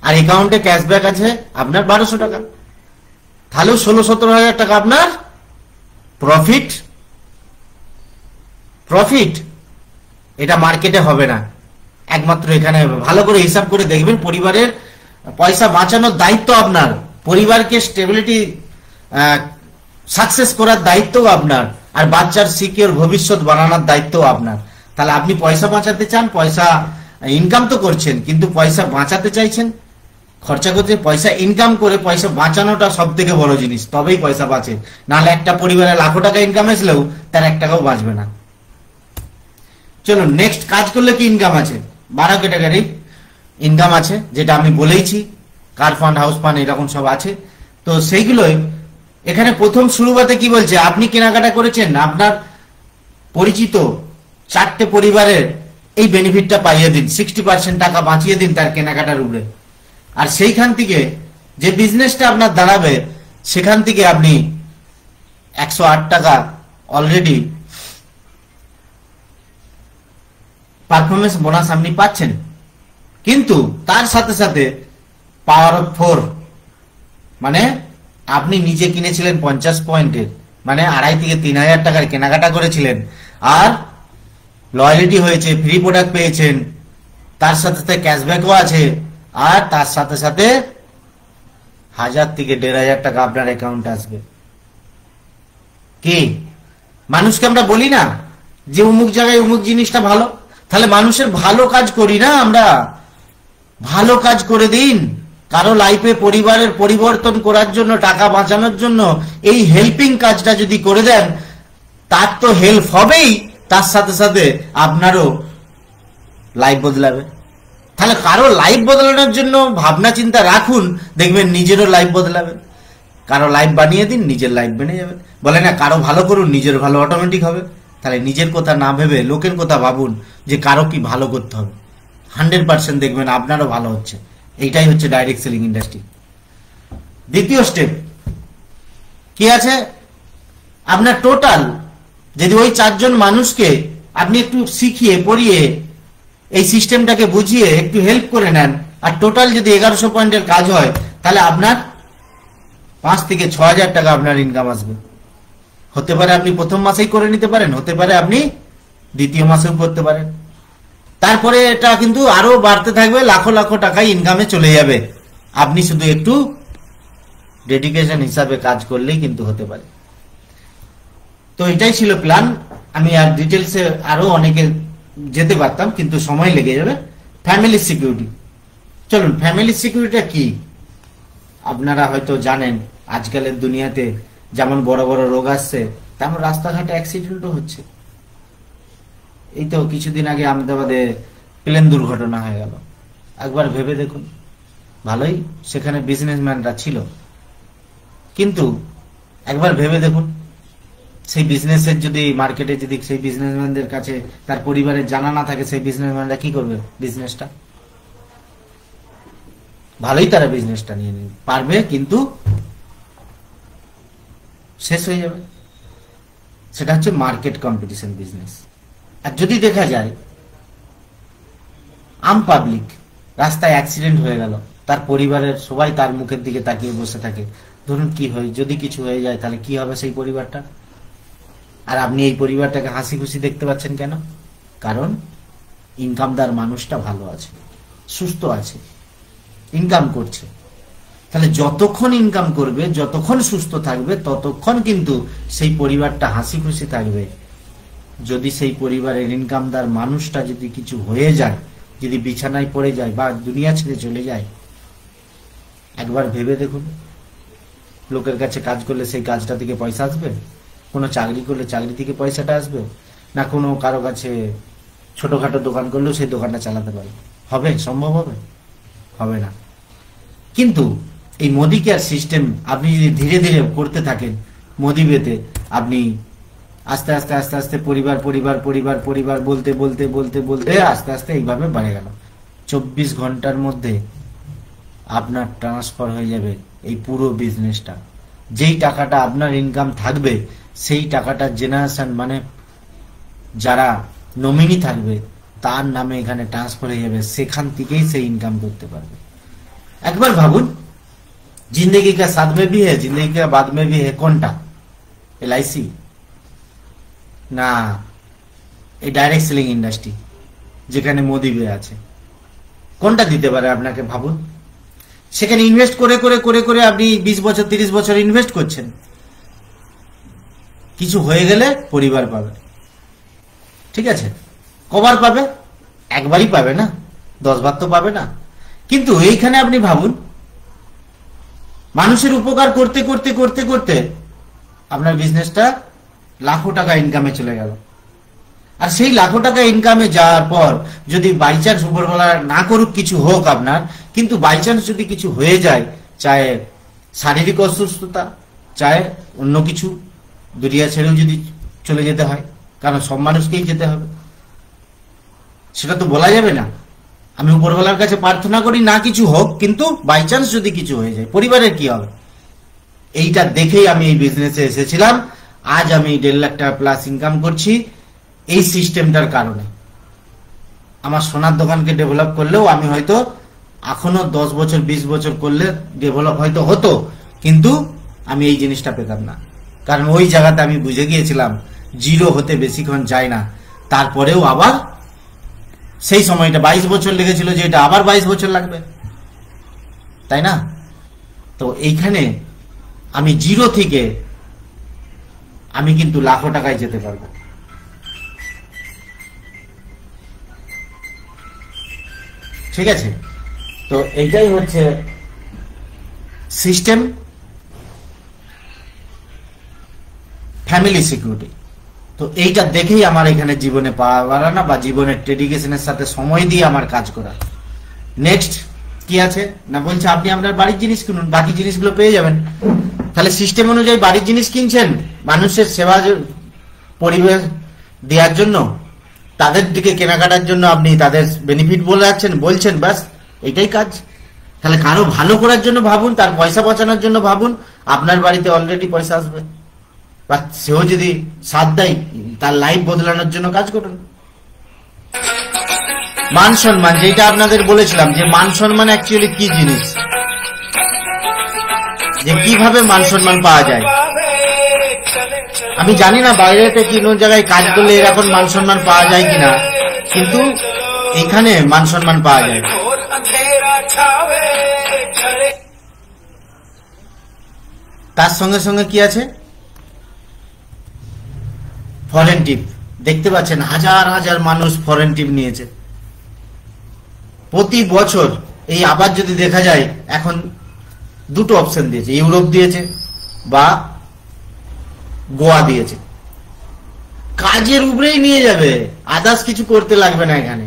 আর অ্যাকাউন্টে ক্যাশব্যাক আছে আপনার 1200 টাকা। তাহলেও 16-17,000 টাকা আপনার প্রফিট। এটা মার্কেটে হবে না, একমাত্র এখানে হবে। ভালো করে হিসাব করে দেখবেন, পরিবারের পয়সা বাঁচানোর দায়িত্ব আপনার, পরিবারকে স্টেবিলিটি সাকসেস করার দায়িত্ব আপনার, আর বাচ্চার সিকিউর ভবিষ্যৎ বানানোর দায়িত্ব আপনার। তাহলে আপনি পয়সা বাঁচাতে চান, পয়সা ইনকাম তো করছেন, কিন্তু পয়সা বাঁচাতে চাইছেন, খরচা করতে। পয়সা ইনকাম করে পয়সা বাঁচানোটা সব থেকে বড় জিনিস, তবেই পয়সা বাঁচে। নাহলে একটা পরিবারে লাখো টাকা ইনকাম আসলেও তার 1 টাকাও বাঁচবে না। চলুন, নেক্সট কাজ করলে কি ইনকাম আছে? 12 ক্যাটাগরি ইনকাম আছে, যেটা আমি বলেইছি, কার ফান্ড, হাউস ফান্ড, এরকম সব আছে। তো সেইগুলোই এখানে প্রথম শুরুতে কি বলছে, আপনি কেনাকাটা করেছেন, আপনার পরিচিত 4টে পরিবারের এই বেনিফিটটা পাইয়ে দিন, 60% টাকা বাঁচিয়ে দিন তার কেনাকাটার উপরে। আর সেইখান থেকে যে বিজনেসটা আপনার দাঁড়াবে, সেখান থেকে আপনি 108 টাকা অলরেডি পারফরমেন্স বোনাস আপনি পাচ্ছেন। কিন্তু তার সাথে সাথে পাওয়ার অফ 4, মানে আপনি নিজে কিনেছিলেন 50 পয়েন্টের, মানে 2,500 থেকে 3,000 টাকার কেনাকাটা করেছিলেন, আর লয়ালিটি হয়েছে, ফ্রি প্রোডাক্ট পেয়েছেন, তার সাথে সাথে ক্যাশব্যাকও আছে, আর তার সাথে সাথে 1,000 থেকে 1,500 টাকা আপনার অ্যাকাউন্টে আসবে। কি মানুষকে আমরা বলি না যে অমুক জায়গায় অমুক জিনিসটা ভালো? তাহলে মানুষের ভালো কাজ করি না আমরা? ভালো কাজ করে দিন, কারো লাইফে পরিবারের পরিবর্তন করার জন্য, টাকা বাঁচানোর জন্য এই হেল্পিং কাজটা যদি করে দেন, তার তো হেল্প হবেই, তার সাথে সাথে আপনারও লাইফ বদলাবে। তাহলে কারো লাইফ বদলানোর জন্য ভাবনা চিন্তা রাখুন, দেখবেন নিজেরও লাইফ বদলাবে। কারো লাইফ বানিয়ে দিন, নিজের লাইফ বেনে যাবে। বলে না কারো ভালো করুন, নিজের ভালো অটোমেটিক হবে। তাহলে নিজের কথা না ভেবে লোকের কথা ভাবুন যে কারো কি ভালো করতে হবে, 100% দেখবেন আপনারও ভালো হচ্ছে। এইটাই হচ্ছে ডাইরেক্ট সেলিং ইন্ডাস্ট্রি। দ্বিতীয় স্টেপ কি আছে, আপনার টোটাল যদি ওই 4 জন মানুষকে আপনি একটু শিখিয়ে পড়িয়ে এই সিস্টেমটাকে বুঝিয়ে একটু হেল্প করে নেন, আর টোটাল যদি 1100 পয়েন্টের কাজ হয়, তাহলে আপনার 5 থেকে 6,000 টাকা আপনার ইনকাম আসবে। হতে পারে আপনি প্রথম মাসেই করে নিতে পারেন, হতে পারে আপনি দ্বিতীয় মাসেও করতে পারেন। তারপরে এটা কিন্তু আরো বাড়তে থাকবে, লাখো লাখো টাকায় ইনকামে চলে যাবে। আপনি শুধু একটু ডেডিকেশন হিসাবে কাজ করলেই কিন্তু হতে পারে। তো এটাই ছিল প্ল্যান। আমি আর ডিটেলসে আরো অনেকে যেতে পারতাম, কিন্তু সময় লেগে যাবে। ফ্যামিলি সিকিউরিটি, চলুন ফ্যামিলি সিকিউরিটিটা কি আপনারা হয়তো জানেন। আজকালের দুনিয়াতে যেমন বড় বড় রোগ আসছে, তেমন রাস্তাঘাটে অ্যাক্সিডেন্টও হচ্ছে। এই তো কিছুদিন আগে আহমেদাবাদে প্লেন দুর্ঘটনা হয়ে গেল। একবার ভেবে দেখুন, ভালোই সেখানে বিজনেসম্যানরা ছিল, কিন্তু একবার ভেবে দেখুন সেই বিজনেসের যদি মার্কেটে যদি সেই বিজনেসম্যানদের কাছে তার পরিবারের জানা না থাকে, সেই বিজনেসম্যানরা কি করবে বিজনেসটা? ভালোই তারা বিজনেসটা নিয়ে নিতে পারবে, কিন্তু শেষ হয়ে যাবে। সেটা হচ্ছে মার্কেট কম্পিটিশন বিজনেস। আর যদি দেখা যায় আম পাবলিক রাস্তায় অ্যাক্সিডেন্ট হয়ে গেল, তার পরিবারের সবাই তার মুখের দিকে তাকিয়ে বসে থাকে, ধরুন কি হয়, যদি কিছু হয়ে যায় তাহলে কি হবে সেই পরিবারটা? আর আপনি এই পরিবারটাকে হাসি খুশি দেখতে পাচ্ছেন কেন? কারণ ইনকামদার মানুষটা ভালো আছে, সুস্থ আছে, ইনকাম করছে। তাহলে যতক্ষণ ইনকাম করবে, যতক্ষণ সুস্থ থাকবে, ততক্ষণ কিন্তু সেই পরিবারটা হাসি খুশি থাকবে। যদি সেই পরিবারের ইনকামদার মানুষটা যদি কিছু হয়ে যায়, যদি বিছানায় পড়ে যায় বা দুনিয়া ছেড়ে চলে যায়, একবার ভেবে দেখুন, লোকের কাছে কাজ করলে সেই কাজটা থেকে পয়সা আসবে? কোনো চাকরি করলে চাকরি থেকে পয়সাটা আসবে? না কোনো কারো কাছে ছোটখাটো দোকান করলেও সেই দোকানটা চালাতে পারে? হবে? সম্ভব হবে? হবে না। কিন্তু এই মোদি কেয়ার সিস্টেম আপনি যদি ধীরে ধীরে করতে থাকেন, মোদি বেতে আপনি আস্তে আস্তে আস্তে আস্তে পরিবার পরিবার পরিবার পরিবার বলতে বলতে বলতে বলতে আস্তে আস্তে এইভাবে বাড়ে গেল। 24 ঘন্টার মধ্যে আপনার ট্রান্সফার হয়ে যাবে এই পুরো বিজনেসটা। যেই টাকাটা আপনার ইনকাম থাকবে, সেই টাকাটা জেনারেশন মানে যারা নমিনি থাকবে তার নামে এখানে ট্রান্সফার হয়ে যাবে, সেখান থেকেই সেই ইনকাম করতে পারবে। একবার ভাবুন, जिंदगी का साथ में भी है, जिंदगी का बाद में भी है, কোনটা? LIC না এই ডাইরেক্ট সেলিং ইন্ডাস্ট্রি যেখানে মোদি বে আছে? কোনটা দিতে পারে আপনাকে? ভাবুন, সেখানে ইনভেস্ট করে করে করে করে আপনি 20 বছর 30 বছর ইনভেস্ট করছেন, কিছু হয়ে গেলে পরিবার পাবে। ঠিক আছে, কবার পাবে? একবারই পাবে না, 10 বার তো পাবে না। কিন্তু এইখানে আপনি ভাবুন, মানুষের উপকার করতে করতে করতে করতে আপনার বিজনেসটা লাখো টাকা ইনকামে চলে গেল। আর সেই লাখো টাকা ইনকামে যাওয়ার পর যদি বাই চান্স উপরওয়ালা না করুক, কিছু হোক আপনার, কিন্তু বাই চান্স যদি কিছু হয়ে যায়, চাहे শারীরিক অসুস্থতা, চাहे অন্য কিছু, দুনিয়া ছেড়েও যদি চলে যেতে হয়, কারণ সব মানুষকেই যেতে হবে, সেটা তো বলা যাবে না। আমি উপরওয়ালার কাছে প্রার্থনা করি না কিছু হোক, কিন্তু বাই চান্স যদি কিছু হয়ে যায়, পরিবারের কি হবে? এইটা দেখেই আমি এই বিজনেসে এসেছিলাম। আজ আমি 1.5 লাখ টাকা প্লাস ইনকাম করছি এই সিস্টেমটার কারণে। আমার সোনার দোকানকে ডেভেলপ করলেও আমি হয়তো এখনো 10 বছর 20 বছর করলে ডেভেলপ হয়তো হতো, কিন্তু আমি এই জিনিসটা পেতাম না। কারণ ওই জায়গাতে আমি বুঝে গিয়েছিলাম জিরো হতে বেশিক্ষণ যায় না। তারপরেও আবার সেই সময়টা 22 বছর লেগেছিল, যে এটা আবার 22 বছর লাগবে, তাই না? তো এইখানে আমি জিরো থেকে আমি কিন্তু লাখো টাকায় যেতে পারবো। ঠিক আছে, তো এইটাই হচ্ছে সিস্টেম ফ্যামিলি সিকিউরিটি। তো এইটা দেখেই আমার এখানে জীবনে পাওয়া বাড়ানো বা জীবনের ডেডিকেশনের সাথে সময় দিয়ে আমার কাজ করা। নেক্সট কি আছে না, বলছে আপনি আপনার বাড়ির জিনিস কিনুন, বাকি জিনিসগুলো পেয়ে যাবেন। তাহলে সিস্টেম অনুযায়ী বাড়ির জিনিস কিনছেন মানুষের সেবা পরিবেশ দেওয়ার জন্য, তাদের দিকে কেনাকাটার জন্য আপনি তাদের বেনিফিট বলে যাচ্ছেন, বলছেন, ব্যাস এটাই কাজ। তাহলে কারো ভালো করার জন্য ভাবুন, তার পয়সা বাঁচানোর জন্য ভাবুন, আপনার বাড়িতে অলরেডি পয়সা আসবে। বা সেও যদি সাথ দেয় তার লাইফ বদলানোর জন্য কাজ করুন। মান সম্মান, যেটা আপনাদের বলেছিলাম যে মান সম্মান অ্যাকচুয়ালি কি জিনিস, যে কিভাবে মান সম্মান পাওয়া যায়। আমি জানি না বাইরেতে কোনো জায়গায় কাজ করলে এরকম মান সম্মান পাওয়া যায় কিনা, কিন্তু এখানে মান সম্মান পাওয়া যায়। তার সঙ্গে সঙ্গে কি আছে, ফরেন টিপ। দেখতে পাচ্ছেন হাজার হাজার মানুষ ফরেন টিপ নিয়েছে প্রতি বছর। এই আবার যদি দেখা যায়, এখন দুটো অপশন দিয়েছে, ইউরোপ দিয়েছে বা গোয়া দিয়েছে। কাজের উপরেই নিয়ে যাবে, আদার্স কিছু করতে লাগবে না এখানে।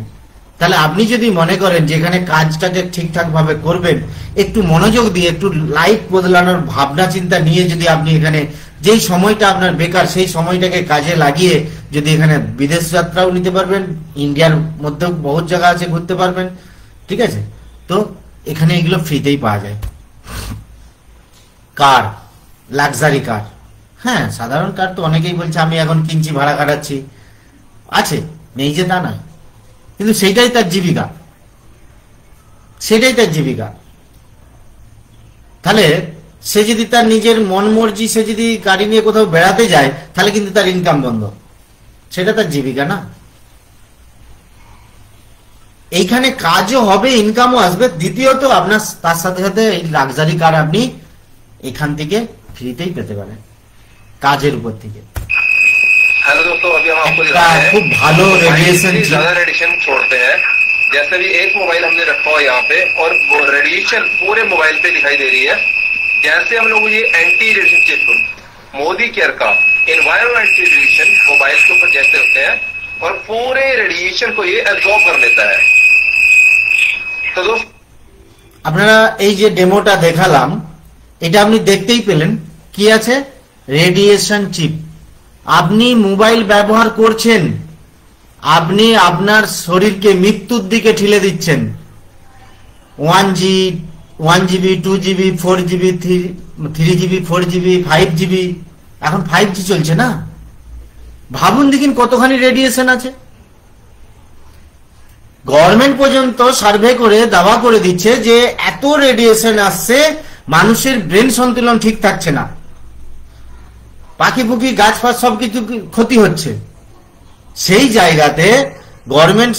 তাহলে আপনি যদি মনে করেন যে এখানে কাজটাকে ঠিকঠাক ভাবে করবেন, একটু মনোযোগ দিয়ে, একটু লাইফ বদলানোর ভাবনা চিন্তা নিয়ে যদি আপনি এখানে যেই সময়টা আপনার বেকার সেই সময়টাকে কাজে লাগিয়ে যদি এখানে বিদেশ যাত্রাও নিতে পারবেন, ইন্ডিয়ার মধ্যেও বহুত জায়গা আছে ঘুরতে পারবেন, ঠিক আছে। তো এখানে এগুলো ফ্রিতেই পাওয়া যায়। কার, লাক্সারি কার, হ্যাঁ সাধারণ কার তো অনেকেই বলছে আমি এখন কিনছি, ভাড়া কাটাচ্ছি, আছে, নেই যে তা নয়, কিন্তু সেটাই তার জীবিকা, সেটাই তার জীবিকা। তাহলে সে যদি তার নিজের মন মর্জি, সে যদি গাড়ি নিয়ে কোথাও বেড়াতে যায়, তাহলে কিন্তু তার ইনকাম বন্ধ, সেটা তার জীবিকা না। এইখানে কাজও হবে, ইনকামও আসবে। দ্বিতীয়ত আপনার তার সাথে সাথে এই লাক্সারি কার আপনি এখান থেকে ফ্রিতেই পেতে পারেন কাজের উপর থেকে। हेलो दोस्तों, अभी हम आपको दिखा रहे हैं खूब भालो रेडिएशन ज्यादा रेडिएशन छोड़ते हैं। जैसे भी एक मोबाइल हमने रखा हुआ यहाँ पे और वो रेडिएशन पूरे मोबाइल पे दिखाई दे रही है। जैसे हम लोग ये anti radiation chip Modi care का एनवायरमेंट रेडिएशन मोबाइल के ऊपर जैसे होते हैं और पूरे रेडिएशन को ये एब्जॉर्ब कर लेता है। तो दोस्त আপনারা এই যে ডেমোটা দেখালাম, এটা আপনি দেখতেই পেলেন কি আছে, রেডিয়েশন চিপ। আপনি মোবাইল ব্যবহার করছেন, আপনি আপনার শরীরকে মৃত্যুর দিকে ঠেলে দিচ্ছেন। 1GB 2GB 4GB 3GB 4GB 5GB, এখন 5G চলছে না। ভাবুন দেখিন কতখানি রেডিয়েশন আছে। গভর্নমেন্ট পর্যন্ত সার্ভে করে দাবা করে দিচ্ছে যে এত রেডিয়েশন আসছে, মানুষের ব্রেন সন্তুলন ঠিক থাকছে না, পাখি পুখি গাছ ফাছ সবকিছু ক্ষতি হচ্ছে। সেই জায়গাতে গভর্নমেন্ট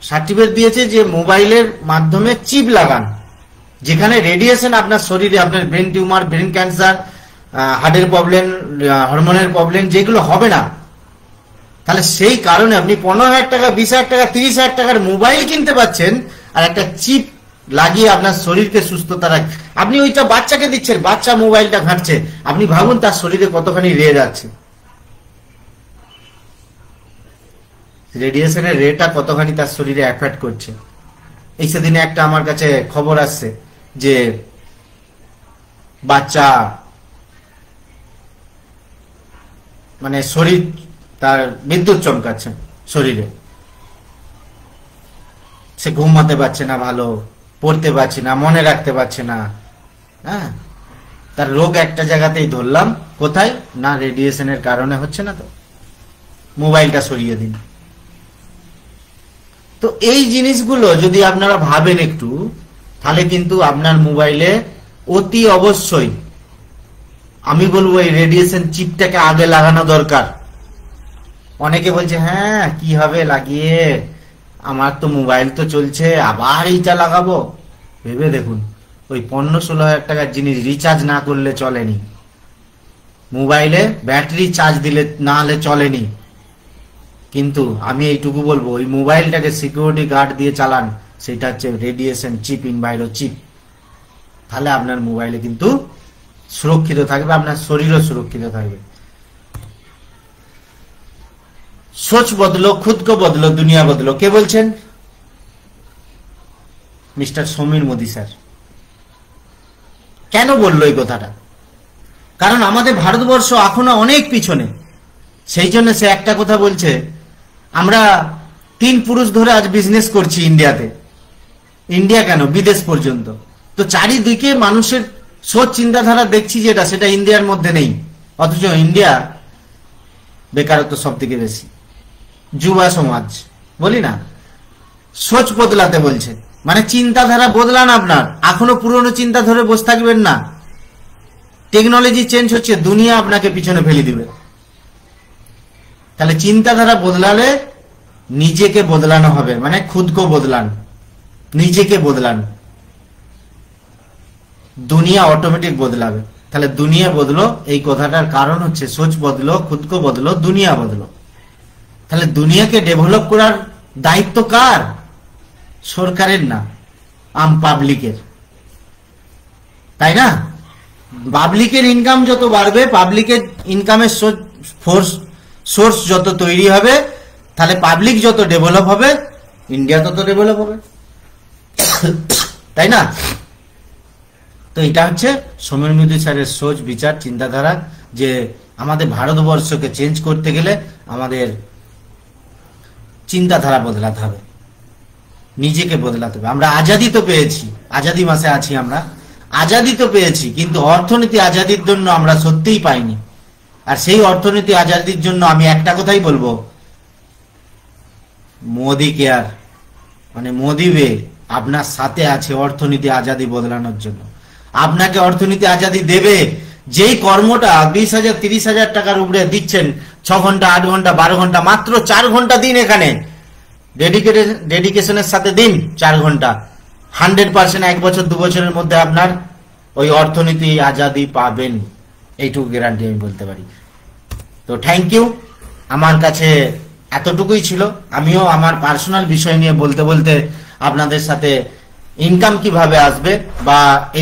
সার্টিফিকেট দিয়েছে যে মোবাইলের মাধ্যমে চিপ লাগান, যেখানে রেডিয়েশন আপনার শরীরে, আপনার ব্রেন টিউমার, ব্রেন ক্যান্সার, হার্টের প্রবলেম, হরমোনের প্রবলেম যেগুলো হবে না। তাহলে সেই কারণে আপনি 15,000 টাকা, 20,000 টাকা, 30,000 টাকার মোবাইল কিনতে পাচ্ছেন, আর একটা চিপ লাগিয়ে আপনার শরীরকে সুস্থতা রাখ। আপনি ওইটা বাচ্চাকে দিচ্ছেন, বাচ্চা মোবাইলটা ঘাঁটছে, আপনি ভাবুন তার শরীরে কতখানি রে যাচ্ছে, রেডিয়েশনের রেটা কতখানি তার শরীরে এফেক্ট করছে। এই সেদিনে একটা আমার কাছে খবর আসছে যে বাচ্চা মানে শরীর তার বিদ্যুৎ চমকাচ্ছে শরীরে, সে ঘুমাতে পারছে না, ভালো পড়তে পারছে না, মনে রাখতে পারছে না। হ্যাঁ, তার রোগ একটা জায়গাতেই ধরলাম, কোথায় না রেডিয়েশনের কারণে হচ্ছে না। তো মোবাইলটা সরিয়ে দিন। তো এই জিনিসগুলো যদি আপনারা ভাবেন একটু, তাহলে কিন্তু আপনার মোবাইলে অতি অবশ্যই আমি বলবো এই রেডিয়েশন চিপটাকে আগে লাগানো দরকার। অনেকে বলছে হ্যাঁ কি হবে লাগিয়ে, আমার তো মোবাইল তো চলছে, আবার এইটা লাগাবো। ভেবে দেখুন, ওই 15-16 টাকার জিনিস রিচার্জ না করলে চলেনি, মোবাইলে ব্যাটারি চার্জ দিলে না হলে চলেনি। কিন্তু আমি এইটুকু বলবো, ওই মোবাইলটাকে সিকিউরিটি গার্ড দিয়ে চালান, সেটা হচ্ছে রেডিয়েশন চিপ, ইনভাইরো চিপ। তাহলে আপনার মোবাইলে কিন্তু সুরক্ষিত থাকবে, আপনার শরীরও সুরক্ষিত থাকবে। सोच बदलो, खुद को बदलो, दुनिया बदलो। के बोलছেন? Mister Samir Modi sir. কেন বললো এই কথাটা? কারণ আমাদের ভারতবর্ষ এখনো অনেক পিছনে। সেই জন্য সে একটা কথা বলছে, আমরা 3 পুরুষ ধরে আজ বিজনেস করছি ইন্ডিয়াতে। ইন্ডিয়া কেন, বিদেশ পর্যন্ত। তো চারিদিকে মানুষের সোচ চিন্তাধারা দেখছি যেটা, সেটা ইন্ডিয়ার মধ্যে নেই। অথচ ইন্ডিয়া বেকারত্ব সব থেকে বেশি, যুবা সমাজ, বলি না। সোচ বদলাতে বলছে, মানে চিন্তাধারা বদলান আপনার। এখনো পুরনো চিন্তা ধরে বসে থাকবেন না। টেকনোলজি চেঞ্জ হচ্ছে, দুনিয়া আপনাকে পিছনে ফেলে দিবে। তাহলে চিন্তাধারা বদলালে নিজেকে বদলানো হবে, মানে খুদকে বদলান, নিজেকে বদলান, দুনিয়া অটোমেটিক বদলাবে। তাহলে দুনিয়া বদলো, এই কথাটার কারণ হচ্ছে সোচ বদলো, খুদকে বদলো, দুনিয়া বদলো। তাহলে দুনিয়াকে ডেভেলপ করার দায়িত্ব কার? সরকারের না, আম পাবলিকের, তাই না? পাবলিকের ইনকাম যত বাড়বে, পাবলিকের ইনকামের সোর্স যত তৈরি হবে, তাহলে পাবলিক যত ডেভেলপ হবে, ইন্ডিয়া তত ডেভেলপ হবে, তাই না? তো এটা হচ্ছে সমীর মোদি স্যারের সোচ, বিচার, চিন্তাধারা, যে আমাদের ভারতবর্ষকে চেঞ্জ করতে গেলে আমাদের চিন্তাধারা বদলাতে হবে, নিজেকে বদলাতে হবে। আমরা আজাদি তো পেয়েছি, আজাদি মাসে আছি আমরা, আজাদি তো পেয়েছি, কিন্তু অর্থনীতি আজাদির জন্য আমরা সত্যিই পাইনি। আর সেই অর্থনীতি আজাদির জন্য আমি একটা কথাই বলবো, মোদি কেয়ার, মানে মোদি ওয়ে আপনার সাথে আছে অর্থনীতি আজাদি বদলানোর জন্য। আপনাকে অর্থনীতি আজাদি দেবে। যেই কর্মটা 20,000 30,000 টাকার উপরে দিচ্ছেন, 6 ঘন্টা 8 ঘন্টা 12 ঘন্টা, মাত্র 4 ঘন্টা দিন, এখানে ডেডিকেশনের সাথে দিন 4 ঘন্টা, 100% 1 বছর 2 বছরের মধ্যে আপনার ওই অর্থনীতি আজাদি পাবেন, এইটুকু গ্যারান্টি আমি বলতে পারি। তো থ্যাংক ইউ। আমার কাছে এতটুকুই ছিল। আমিও আমার পার্সোনাল বিষয় নিয়ে বলতে বলতে আপনাদের সাথে ইনকাম কিভাবে আসবে বা